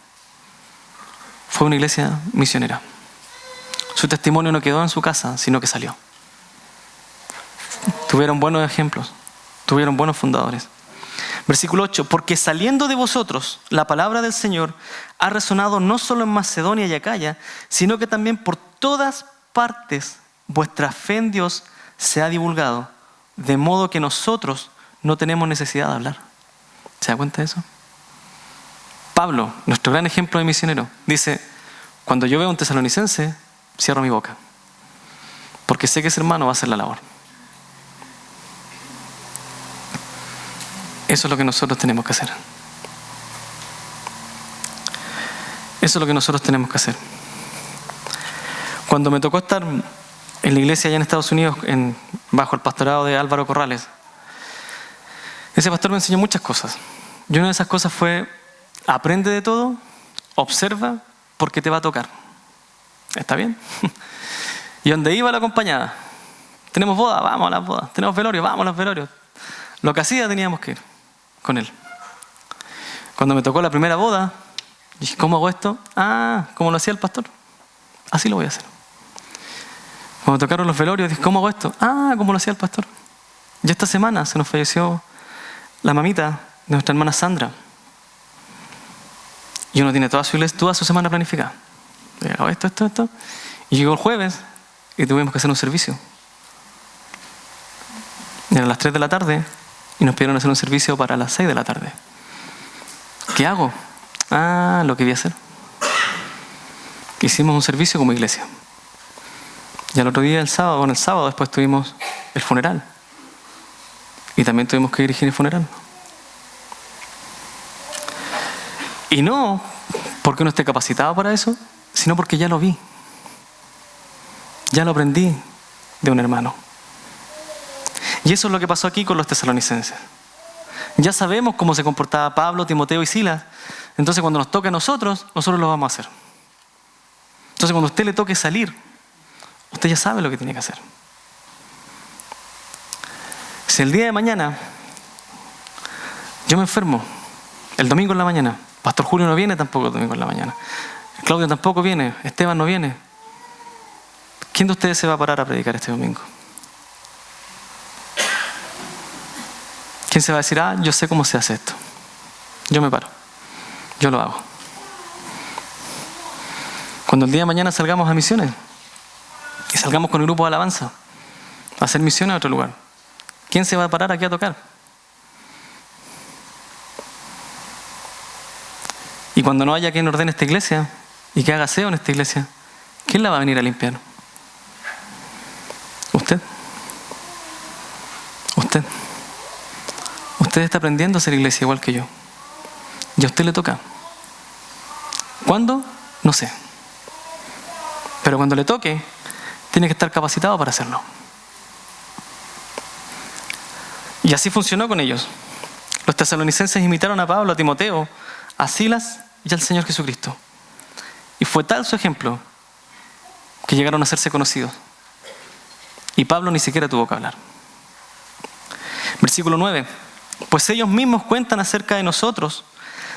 Fue una iglesia misionera. Su testimonio no quedó en su casa, sino que salió. Tuvieron buenos ejemplos, tuvieron buenos fundadores. Versículo 8: porque saliendo de vosotros la palabra del Señor ha resonado no solo en Macedonia y Acaya, sino que también por todas partes vuestra fe en Dios se ha divulgado, de modo que nosotros no tenemos necesidad de hablar. ¿Se da cuenta de eso? Pablo, nuestro gran ejemplo de misionero, dice: cuando yo veo a un tesalonicense, cierro mi boca, porque sé que ese hermano va a hacer la labor. Eso es lo que nosotros tenemos que hacer. Eso es lo que nosotros tenemos que hacer. Cuando me tocó estar en la iglesia allá en Estados Unidos, bajo el pastorado de Álvaro Corrales, ese pastor me enseñó muchas cosas. Y una de esas cosas fue: aprende de todo, observa, porque te va a tocar. ¿Está bien? Y donde iba la acompañada. Tenemos boda, vamos a las bodas. Tenemos velorio, vamos a los velorios. Lo que hacía teníamos que ir con él. Cuando me tocó la primera boda, dije: ¿cómo hago esto? Como lo hacía el pastor. Así lo voy a hacer. Cuando tocaron los velorios, dije: ¿cómo hago esto? Como lo hacía el pastor. Y esta semana se nos falleció la mamita de nuestra hermana Sandra. Y uno tiene toda su semana planificada. Hago esto. Y llegó el jueves y tuvimos que hacer un servicio. Y eran las 3 de la tarde y nos pidieron hacer un servicio para las 6 de la tarde. ¿Qué hago? Lo que voy a hacer. Hicimos un servicio como iglesia. Y al otro día, el sábado después tuvimos el funeral. Y también tuvimos que dirigir el funeral. Y no porque no esté capacitado para eso, sino porque ya lo vi. Ya lo aprendí de un hermano. Y eso es lo que pasó aquí con los tesalonicenses. Ya sabemos cómo se comportaba Pablo, Timoteo y Silas. Entonces cuando nos toque a nosotros lo vamos a hacer. Entonces cuando a usted le toque salir, usted ya sabe lo que tiene que hacer. Si el día de mañana yo me enfermo, el domingo en la mañana, Pastor Julio no viene tampoco el domingo en la mañana, Claudio tampoco viene, Esteban no viene, ¿quién de ustedes se va a parar a predicar este domingo? ¿Quién se va a decir: yo sé cómo se hace esto? Yo me paro, yo lo hago. Cuando el día de mañana salgamos a misiones y salgamos con el grupo de alabanza a hacer misiones a otro lugar, ¿quién se va a parar aquí a tocar? Y cuando no haya quien ordene esta iglesia y que haga aseo en esta iglesia, ¿quién la va a venir a limpiar? ¿Usted? ¿Usted? Usted está aprendiendo a ser iglesia igual que yo. Y a usted le toca. ¿Cuándo? No sé. Pero cuando le toque, tiene que estar capacitado para hacerlo. Y así funcionó con ellos. Los tesalonicenses imitaron a Pablo, a Timoteo, a Silas y al Señor Jesucristo. Y fue tal su ejemplo que llegaron a hacerse conocidos. Y Pablo ni siquiera tuvo que hablar. Versículo 9. Pues ellos mismos cuentan acerca de nosotros,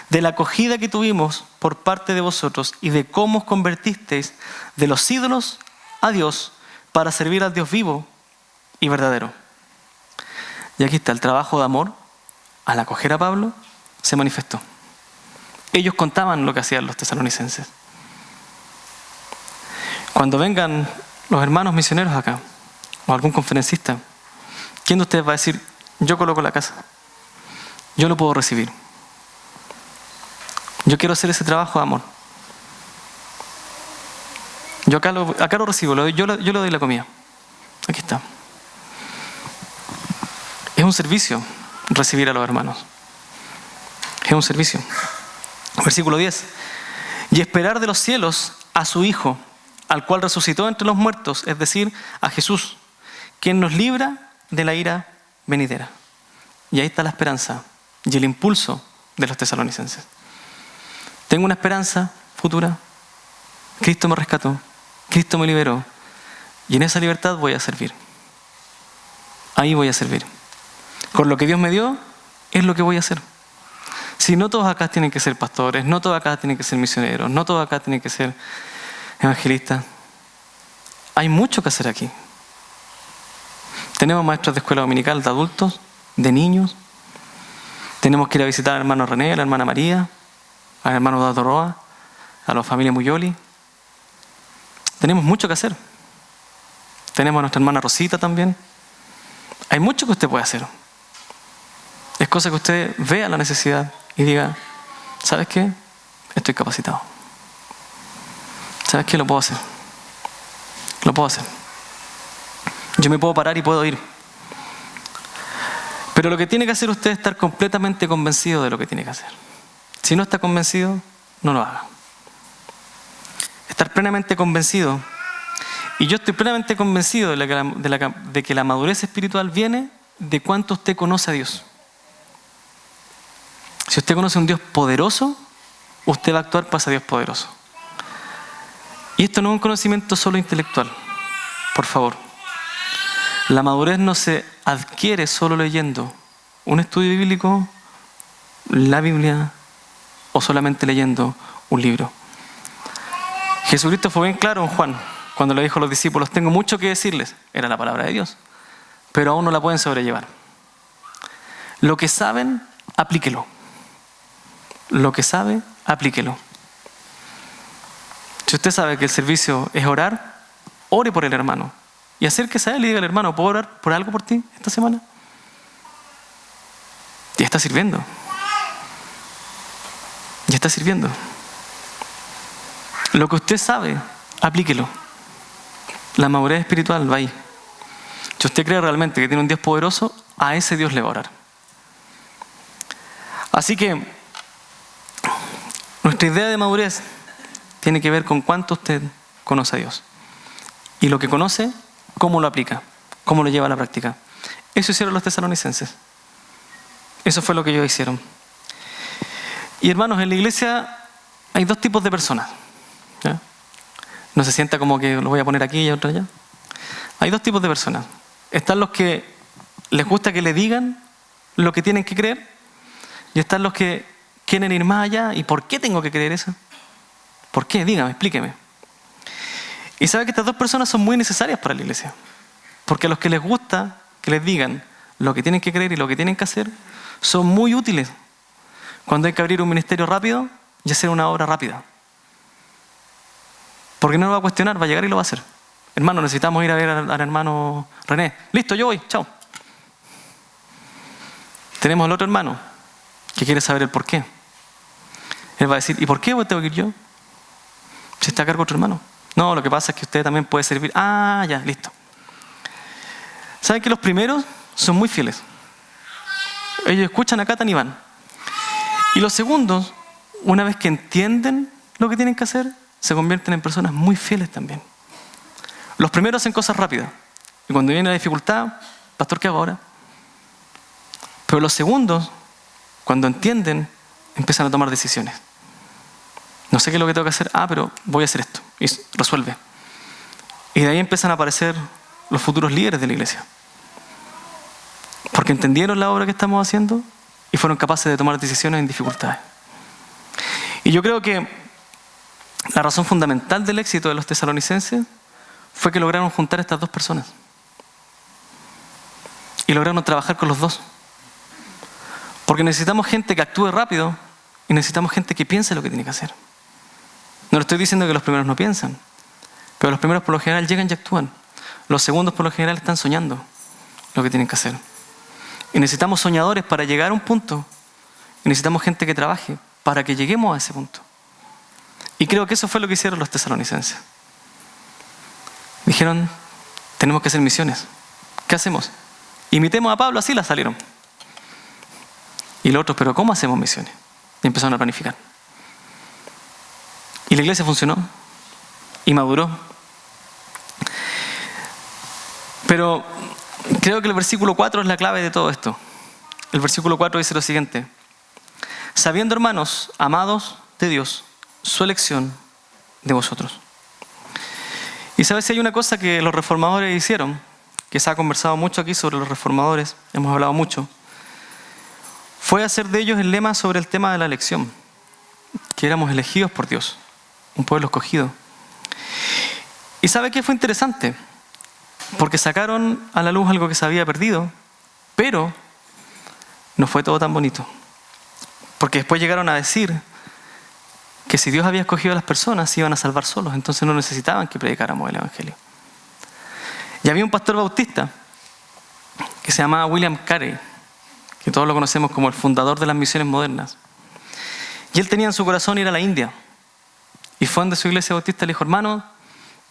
de la acogida que tuvimos por parte de vosotros y de cómo os convertisteis de los ídolos a Dios para servir al Dios vivo y verdadero. Y aquí está el trabajo de amor. Al acoger a Pablo, se manifestó. Ellos contaban lo que hacían los tesalonicenses. Cuando vengan los hermanos misioneros acá, o algún conferencista, ¿Quién de ustedes va a decir, yo coloco la casa? Yo lo puedo recibir. Yo quiero hacer ese trabajo de amor. Yo acá lo recibo, yo le doy la comida. Aquí está. Es un servicio recibir a los hermanos. Es un servicio. Versículo 10. Y esperar de los cielos a su Hijo, al cual resucitó entre los muertos, es decir, a Jesús, quien nos libra de la ira venidera. Y ahí está la esperanza y el impulso de los tesalonicenses. Tengo una esperanza futura. Cristo me rescató. Cristo me liberó. Y en esa libertad voy a servir. Ahí voy a servir. Con lo que Dios me dio, es lo que voy a hacer. Si no todos acá tienen que ser pastores, no todos acá tienen que ser misioneros, no todos acá tienen que ser evangelistas. Hay mucho que hacer aquí. Tenemos maestros de escuela dominical, de adultos, de niños. Tenemos que ir a visitar al hermano René, a la hermana María, al hermano Dato Roa, a la familia Muyoli. Tenemos mucho que hacer. Tenemos a nuestra hermana Rosita también. Hay mucho que usted puede hacer. Es cosa que usted vea la necesidad y diga, ¿sabes qué? Estoy capacitado. ¿Sabes qué? Lo puedo hacer. Lo puedo hacer. Yo me puedo parar y puedo ir. Pero lo que tiene que hacer usted es estar completamente convencido de lo que tiene que hacer. Si no está convencido, no lo haga. Estar plenamente convencido. Y yo estoy plenamente convencido de que la madurez espiritual viene de cuánto usted conoce a Dios. Si usted conoce a un Dios poderoso, usted va a actuar para ese Dios poderoso. Y esto no es un conocimiento solo intelectual. Por favor. La madurez no se adquiere solo leyendo un estudio bíblico, la Biblia, o solamente leyendo un libro. Jesucristo fue bien claro en Juan, cuando le dijo a los discípulos, tengo mucho que decirles. Era la palabra de Dios. Pero aún no la pueden sobrellevar. Lo que saben, aplíquelo. Lo que sabe, aplíquelo. Si usted sabe que el servicio es orar, ore por el hermano. Y acérquese a él y diga al hermano, ¿puedo orar por algo por ti esta semana? Ya está sirviendo. Ya está sirviendo. Lo que usted sabe, aplíquelo. La madurez espiritual va ahí. Si usted cree realmente que tiene un Dios poderoso, a ese Dios le va a orar. Así que nuestra idea de madurez tiene que ver con cuánto usted conoce a Dios. Y lo que conoce, cómo lo aplica, cómo lo lleva a la práctica. Eso hicieron los tesalonicenses. Eso fue lo que ellos hicieron. Y hermanos, en la iglesia hay dos tipos de personas. ¿Ya? No se sienta como que lo voy a poner aquí y otro allá. Hay dos tipos de personas. Están los que les gusta que le digan lo que tienen que creer. Y están los que quieren ir más allá. ¿Y por qué tengo que creer eso? ¿Por qué? Dígame, explíqueme. Y sabe que estas dos personas son muy necesarias para la iglesia. Porque a los que les gusta que les digan lo que tienen que creer y lo que tienen que hacer, son muy útiles cuando hay que abrir un ministerio rápido y hacer una obra rápida. Porque no lo va a cuestionar, va a llegar y lo va a hacer. Hermano, necesitamos ir a ver al hermano René. Listo, yo voy, chao. Tenemos al otro hermano que quiere saber el por qué. Él va a decir, ¿y por qué tengo que ir yo? Si está a cargo otro hermano. No, lo que pasa es que usted también puede servir. Ah, ya, listo. ¿Saben que los primeros son muy fieles? Ellos escuchan, acatan y van. Y los segundos, una vez que entienden lo que tienen que hacer, se convierten en personas muy fieles también. Los primeros hacen cosas rápidas. Y cuando viene la dificultad, pastor, ¿qué hago ahora? Pero los segundos, cuando entienden, empiezan a tomar decisiones. No sé qué es lo que tengo que hacer. Pero voy a hacer esto. Y resuelve. Y de ahí empiezan a aparecer los futuros líderes de la iglesia. Porque entendieron la obra que estamos haciendo y fueron capaces de tomar decisiones en dificultades. Y yo creo que la razón fundamental del éxito de los tesalonicenses fue que lograron juntar a estas dos personas. Y lograron trabajar con los dos. Porque necesitamos gente que actúe rápido y necesitamos gente que piense lo que tiene que hacer. No le estoy diciendo que los primeros no piensan, pero los primeros por lo general llegan y actúan. Los segundos por lo general están soñando. lo que tienen que hacer. Y necesitamos soñadores para llegar a un punto. Y necesitamos gente que trabaje para que lleguemos a ese punto. Y creo que eso fue lo que hicieron los tesalonicenses. Dijeron, tenemos que hacer misiones. ¿Qué hacemos? Imitemos a Pablo, así las salieron. Y los otros, pero ¿cómo hacemos misiones? Y empezaron a planificar. Y la iglesia funcionó y maduró. Pero creo que el versículo 4 es la clave de todo esto. El versículo 4 dice lo siguiente: sabiendo, hermanos, amados de Dios, su elección de vosotros. Y sabes, si hay una cosa que los reformadores hicieron, que se ha conversado mucho aquí sobre los reformadores, hemos hablado mucho, fue hacer de ellos el lema sobre el tema de la elección, que éramos elegidos por Dios, un pueblo escogido. Y ¿sabe qué fue interesante? Porque sacaron a la luz algo que se había perdido, pero no fue todo tan bonito. Porque después llegaron a decir que si Dios había escogido a las personas, se iban a salvar solos, entonces no necesitaban que predicáramos el Evangelio. Y había un pastor bautista que se llamaba William Carey, que todos lo conocemos como el fundador de las misiones modernas. Y él tenía en su corazón ir a la India. Y fue donde su iglesia bautista le dijo: hermano,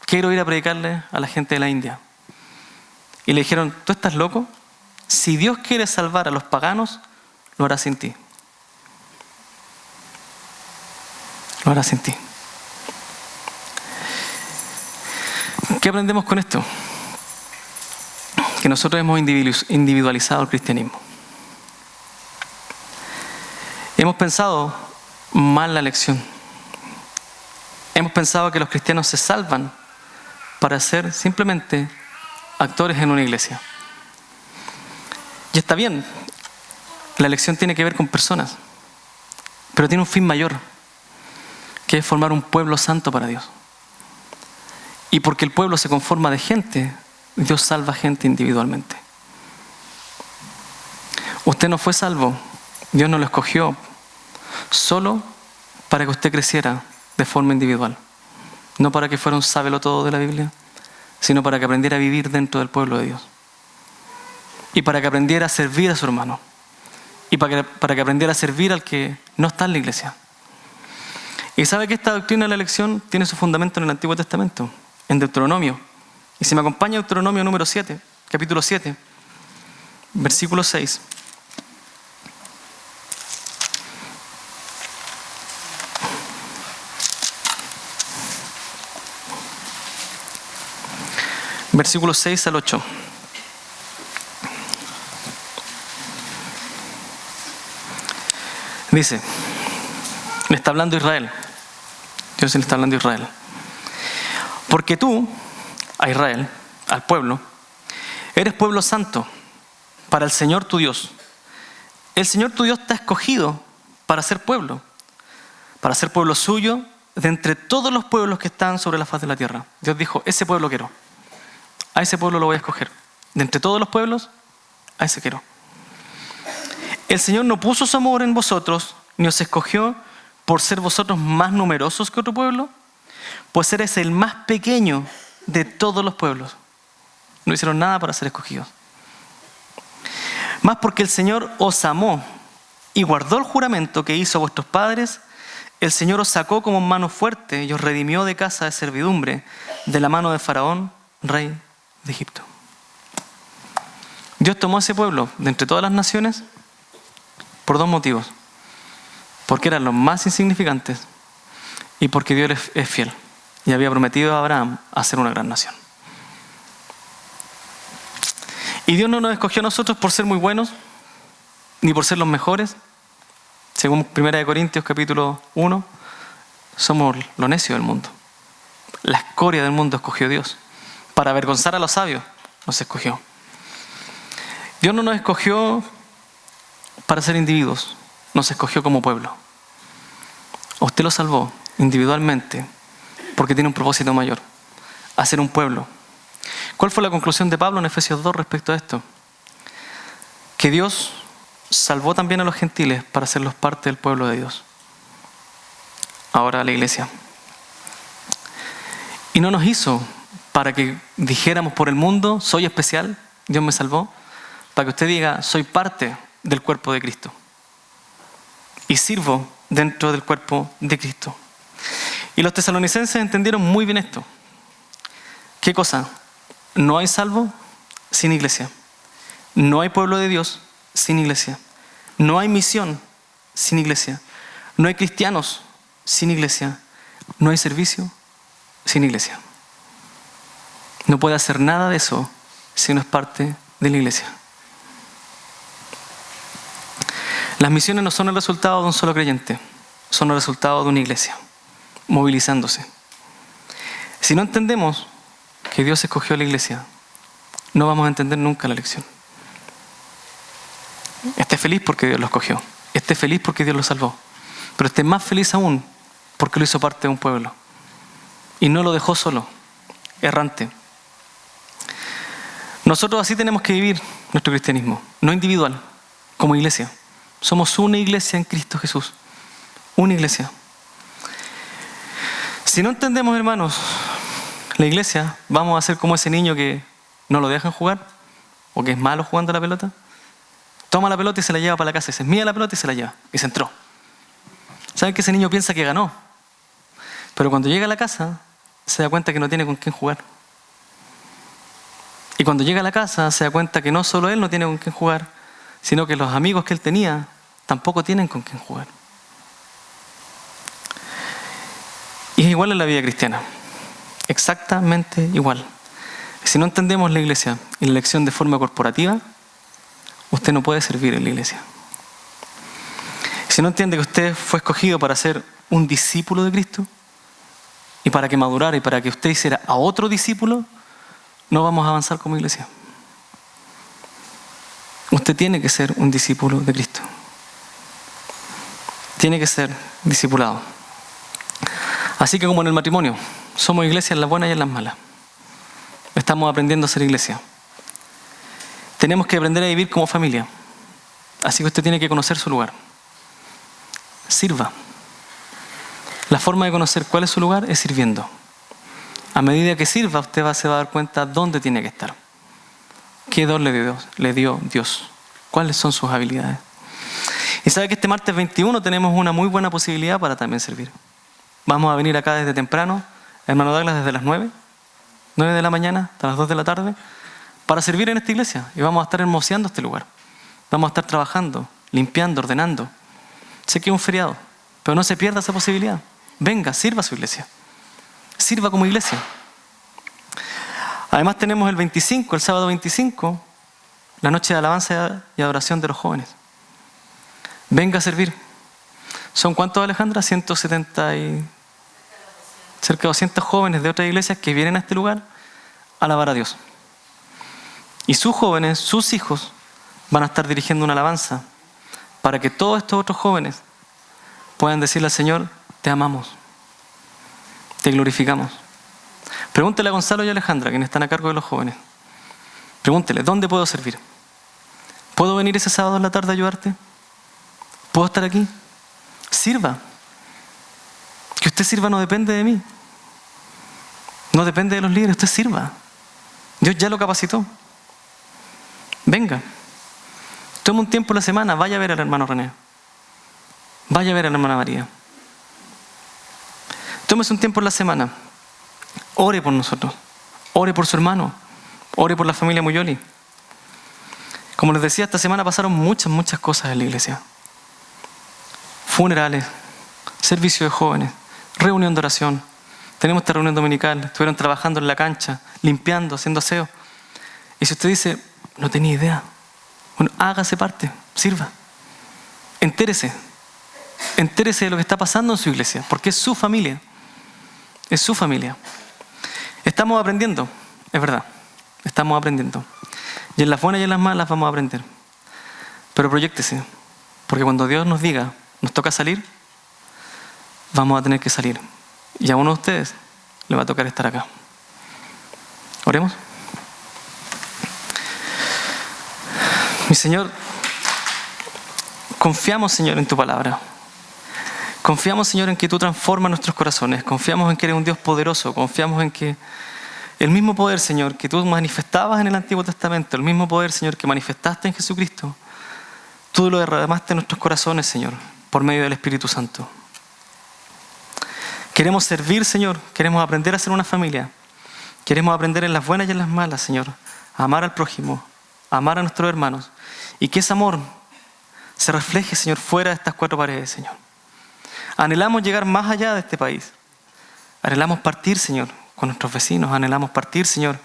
quiero ir a predicarle a la gente de la India. Y le dijeron: ¿tú estás loco? Si Dios quiere salvar a los paganos, lo hará sin ti. Lo hará sin ti. ¿Qué aprendemos con esto? Que nosotros hemos individualizado el cristianismo. Hemos pensado mal la elección. Hemos pensado que los cristianos se salvan para ser simplemente actores en una iglesia. Y está bien, la elección tiene que ver con personas, pero tiene un fin mayor, que es formar un pueblo santo para Dios. Y porque el pueblo se conforma de gente, Dios salva gente individualmente. Usted no fue salvo, Dios no lo escogió solo para que usted creciera de forma individual. No para que fuera un sábelotodo de la Biblia, sino para que aprendiera a vivir dentro del pueblo de Dios. Y para que aprendiera a servir a su hermano. Y para que aprendiera a servir al que no está en la iglesia. Y sabe que esta doctrina de la elección tiene su fundamento en el Antiguo Testamento, en Deuteronomio. Y si me acompaña Deuteronomio número 7, capítulo 7, versículo 6. Versículos 6 al 8. Dice, le está hablando Israel. Dios le está hablando a Israel. Porque tú, a Israel, al pueblo, eres pueblo santo para el Señor tu Dios. El Señor tu Dios te ha escogido para ser pueblo suyo de entre todos los pueblos que están sobre la faz de la tierra. Dios dijo, ese pueblo quiero. A ese pueblo lo voy a escoger. De entre todos los pueblos, a ese quiero. El Señor no puso su amor en vosotros, ni os escogió por ser vosotros más numerosos que otro pueblo, pues eres el más pequeño de todos los pueblos. No hicieron nada para ser escogidos. Más porque el Señor os amó y guardó el juramento que hizo a vuestros padres, el Señor os sacó como mano fuerte y os redimió de casa de servidumbre, de la mano de Faraón, rey de Egipto. Dios tomó a ese pueblo de entre todas las naciones por dos motivos. Porque eran los más insignificantes y porque Dios es fiel y había prometido a Abraham hacer una gran nación. Y Dios no nos escogió a nosotros por ser muy buenos ni por ser los mejores. Según 1 Corintios capítulo 1, somos lo necio del mundo. La escoria del mundo escogió Dios. Para avergonzar a los sabios nos escogió. Dios no nos escogió para ser individuos, nos escogió como pueblo. Usted lo salvó individualmente porque tiene un propósito mayor, hacer un pueblo. ¿Cuál fue la conclusión de Pablo en Efesios 2 respecto a esto? Que Dios salvó también a los gentiles para hacerlos parte del pueblo de Dios. Ahora la iglesia. Y no nos hizo para que dijéramos por el mundo, soy especial, Dios me salvó, para que usted diga, soy parte del cuerpo de Cristo y sirvo dentro del cuerpo de Cristo. Y los tesalonicenses entendieron muy bien esto. ¿Qué cosa? No hay salvo sin iglesia. No hay pueblo de Dios sin iglesia. No hay misión sin iglesia. No hay cristianos sin iglesia. No hay servicio sin iglesia. No puede hacer nada de eso si no es parte de la iglesia. Las misiones no son el resultado de un solo creyente, son el resultado de una iglesia movilizándose. Si no entendemos que Dios escogió a la iglesia, no vamos a entender nunca la lección. Esté feliz porque Dios lo escogió, esté feliz porque Dios lo salvó, pero esté más feliz aún porque lo hizo parte de un pueblo y no lo dejó solo, errante. Nosotros así tenemos que vivir nuestro cristianismo, no individual, como iglesia. Somos una iglesia en Cristo Jesús, una iglesia. Si no entendemos, hermanos, la iglesia, vamos a ser como ese niño que no lo dejan jugar o que es malo jugando a la pelota. Toma la pelota y se la lleva para la casa, y se mía la pelota y se la lleva, y se entró. ¿Saben que ese niño piensa que ganó? Pero cuando llega a la casa, se da cuenta que no tiene con quién jugar. Y cuando llega a la casa, se da cuenta que no solo él no tiene con quién jugar, sino que los amigos que él tenía tampoco tienen con quién jugar. Y es igual en la vida cristiana, exactamente igual. Si no entendemos la iglesia y la elección de forma corporativa, usted no puede servir en la iglesia. Si no entiende que usted fue escogido para ser un discípulo de Cristo y para que madurara y para que usted hiciera a otro discípulo, no vamos a avanzar como iglesia. Usted tiene que ser un discípulo de Cristo. Tiene que ser discipulado. Así que como en el matrimonio, somos iglesia en las buenas y en las malas. Estamos aprendiendo a ser iglesia. Tenemos que aprender a vivir como familia. Así que usted tiene que conocer su lugar. Sirva. La forma de conocer cuál es su lugar es sirviendo. A medida que sirva, usted se va a dar cuenta dónde tiene que estar. ¿Qué don le dio Dios? ¿Cuáles son sus habilidades? Y sabe que este martes 21 tenemos una muy buena posibilidad para también servir. Vamos a venir acá desde temprano, hermano Douglas, desde las 9 de la mañana hasta las 2 de la tarde, para servir en esta iglesia. Y vamos a estar hermoseando este lugar. Vamos a estar trabajando, limpiando, ordenando. Sé que es un feriado, pero no se pierda esa posibilidad. Venga, sirva a su iglesia. Sirva como iglesia. Además tenemos el 25, el sábado 25, la noche de alabanza y adoración de los jóvenes. Venga a servir. ¿Son cuántos, Alejandra? 170 y... cerca de 200 jóvenes de otras iglesias que vienen a este lugar a alabar a Dios. Y sus jóvenes, sus hijos, van a estar dirigiendo una alabanza para que todos estos otros jóvenes puedan decirle al Señor, te amamos, te glorificamos. Pregúntele a Gonzalo y a Alejandra, quienes están a cargo de los jóvenes. Pregúntele, ¿dónde puedo servir? ¿Puedo venir ese sábado en la tarde a ayudarte? ¿Puedo estar aquí? Sirva. Que usted sirva no depende de mí. No depende de los líderes, usted sirva. Dios ya lo capacitó. Venga. Tome un tiempo en la semana, vaya a ver al hermano René. Vaya a ver a la hermana María. Tómese un tiempo en la semana. Ore por nosotros. Ore por su hermano. Ore por la familia Muyoli. Como les decía, esta semana pasaron muchas cosas en la iglesia. Funerales, servicio de jóvenes, reunión de oración. Tenemos esta reunión dominical. Estuvieron trabajando en la cancha, limpiando, haciendo aseo. Y si usted dice, no tenía idea, bueno, hágase parte, sirva. Entérese de lo que está pasando en su iglesia, porque es su familia. Es su familia. Estamos aprendiendo, es verdad. Estamos aprendiendo. Y en las buenas y en las malas vamos a aprender. Pero proyéctese, porque cuando Dios nos diga, nos toca salir, vamos a tener que salir. Y a uno de ustedes le va a tocar estar acá. Oremos. Mi Señor, confiamos, Señor, en tu palabra. Confiamos, Señor, en que tú transformas nuestros corazones. Confiamos en que eres un Dios poderoso. Confiamos en que El mismo poder, Señor, que tú manifestabas en el Antiguo Testamento, el mismo poder, Señor, que manifestaste en Jesucristo, tú lo derramaste en nuestros corazones, Señor, por medio del Espíritu Santo. Queremos servir, Señor, queremos aprender a ser una familia. Queremos aprender en las buenas y en las malas, Señor, a amar al prójimo, a amar a nuestros hermanos, y que ese amor se refleje, Señor, fuera de estas 4 paredes, Señor. Anhelamos llegar más allá de este país. Anhelamos partir, Señor, con nuestros vecinos. Anhelamos partir, Señor,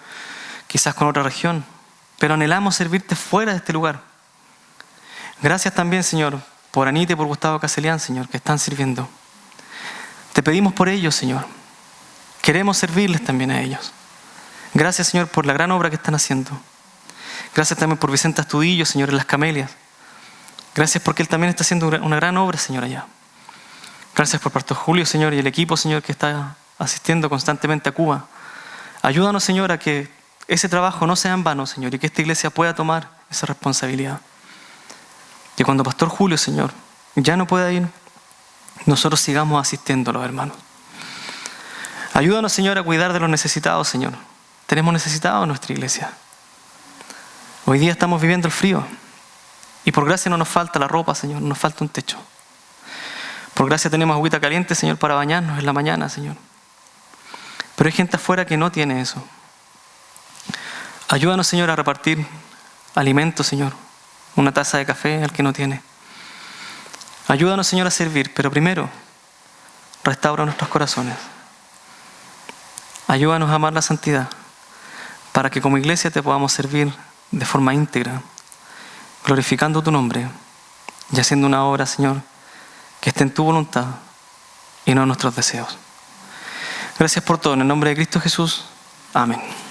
quizás con otra región. Pero anhelamos servirte fuera de este lugar. Gracias también, Señor, por Anita y por Gustavo Caselián, Señor, que están sirviendo. Te pedimos por ellos, Señor. Queremos servirles también a ellos. Gracias, Señor, por la gran obra que están haciendo. Gracias también por Vicente Astudillo, Señor, en Las Camelias. Gracias porque él también está haciendo una gran obra, Señor, allá. Gracias por Pastor Julio, Señor, y el equipo, Señor, que está asistiendo constantemente a Cuba. Ayúdanos, Señor, a que ese trabajo no sea en vano, Señor, y que esta iglesia pueda tomar esa responsabilidad. Que cuando Pastor Julio, Señor, ya no pueda ir, nosotros sigamos asistiendo a los hermanos. Ayúdanos, Señor, a cuidar de los necesitados, Señor. Tenemos necesitados en nuestra iglesia. Hoy día estamos viviendo el frío. Y por gracia no nos falta la ropa, Señor, no nos falta un techo. Por gracia tenemos agüita caliente, Señor, para bañarnos en la mañana, Señor. Pero hay gente afuera que no tiene eso. Ayúdanos, Señor, a repartir alimentos, Señor. Una taza de café al que no tiene. Ayúdanos, Señor, a servir, pero primero, restaura nuestros corazones. Ayúdanos a amar la santidad, para que como iglesia te podamos servir de forma íntegra, glorificando tu nombre y haciendo una obra, Señor, que esté en tu voluntad y no en nuestros deseos. Gracias por todo. En el nombre de Cristo Jesús. Amén.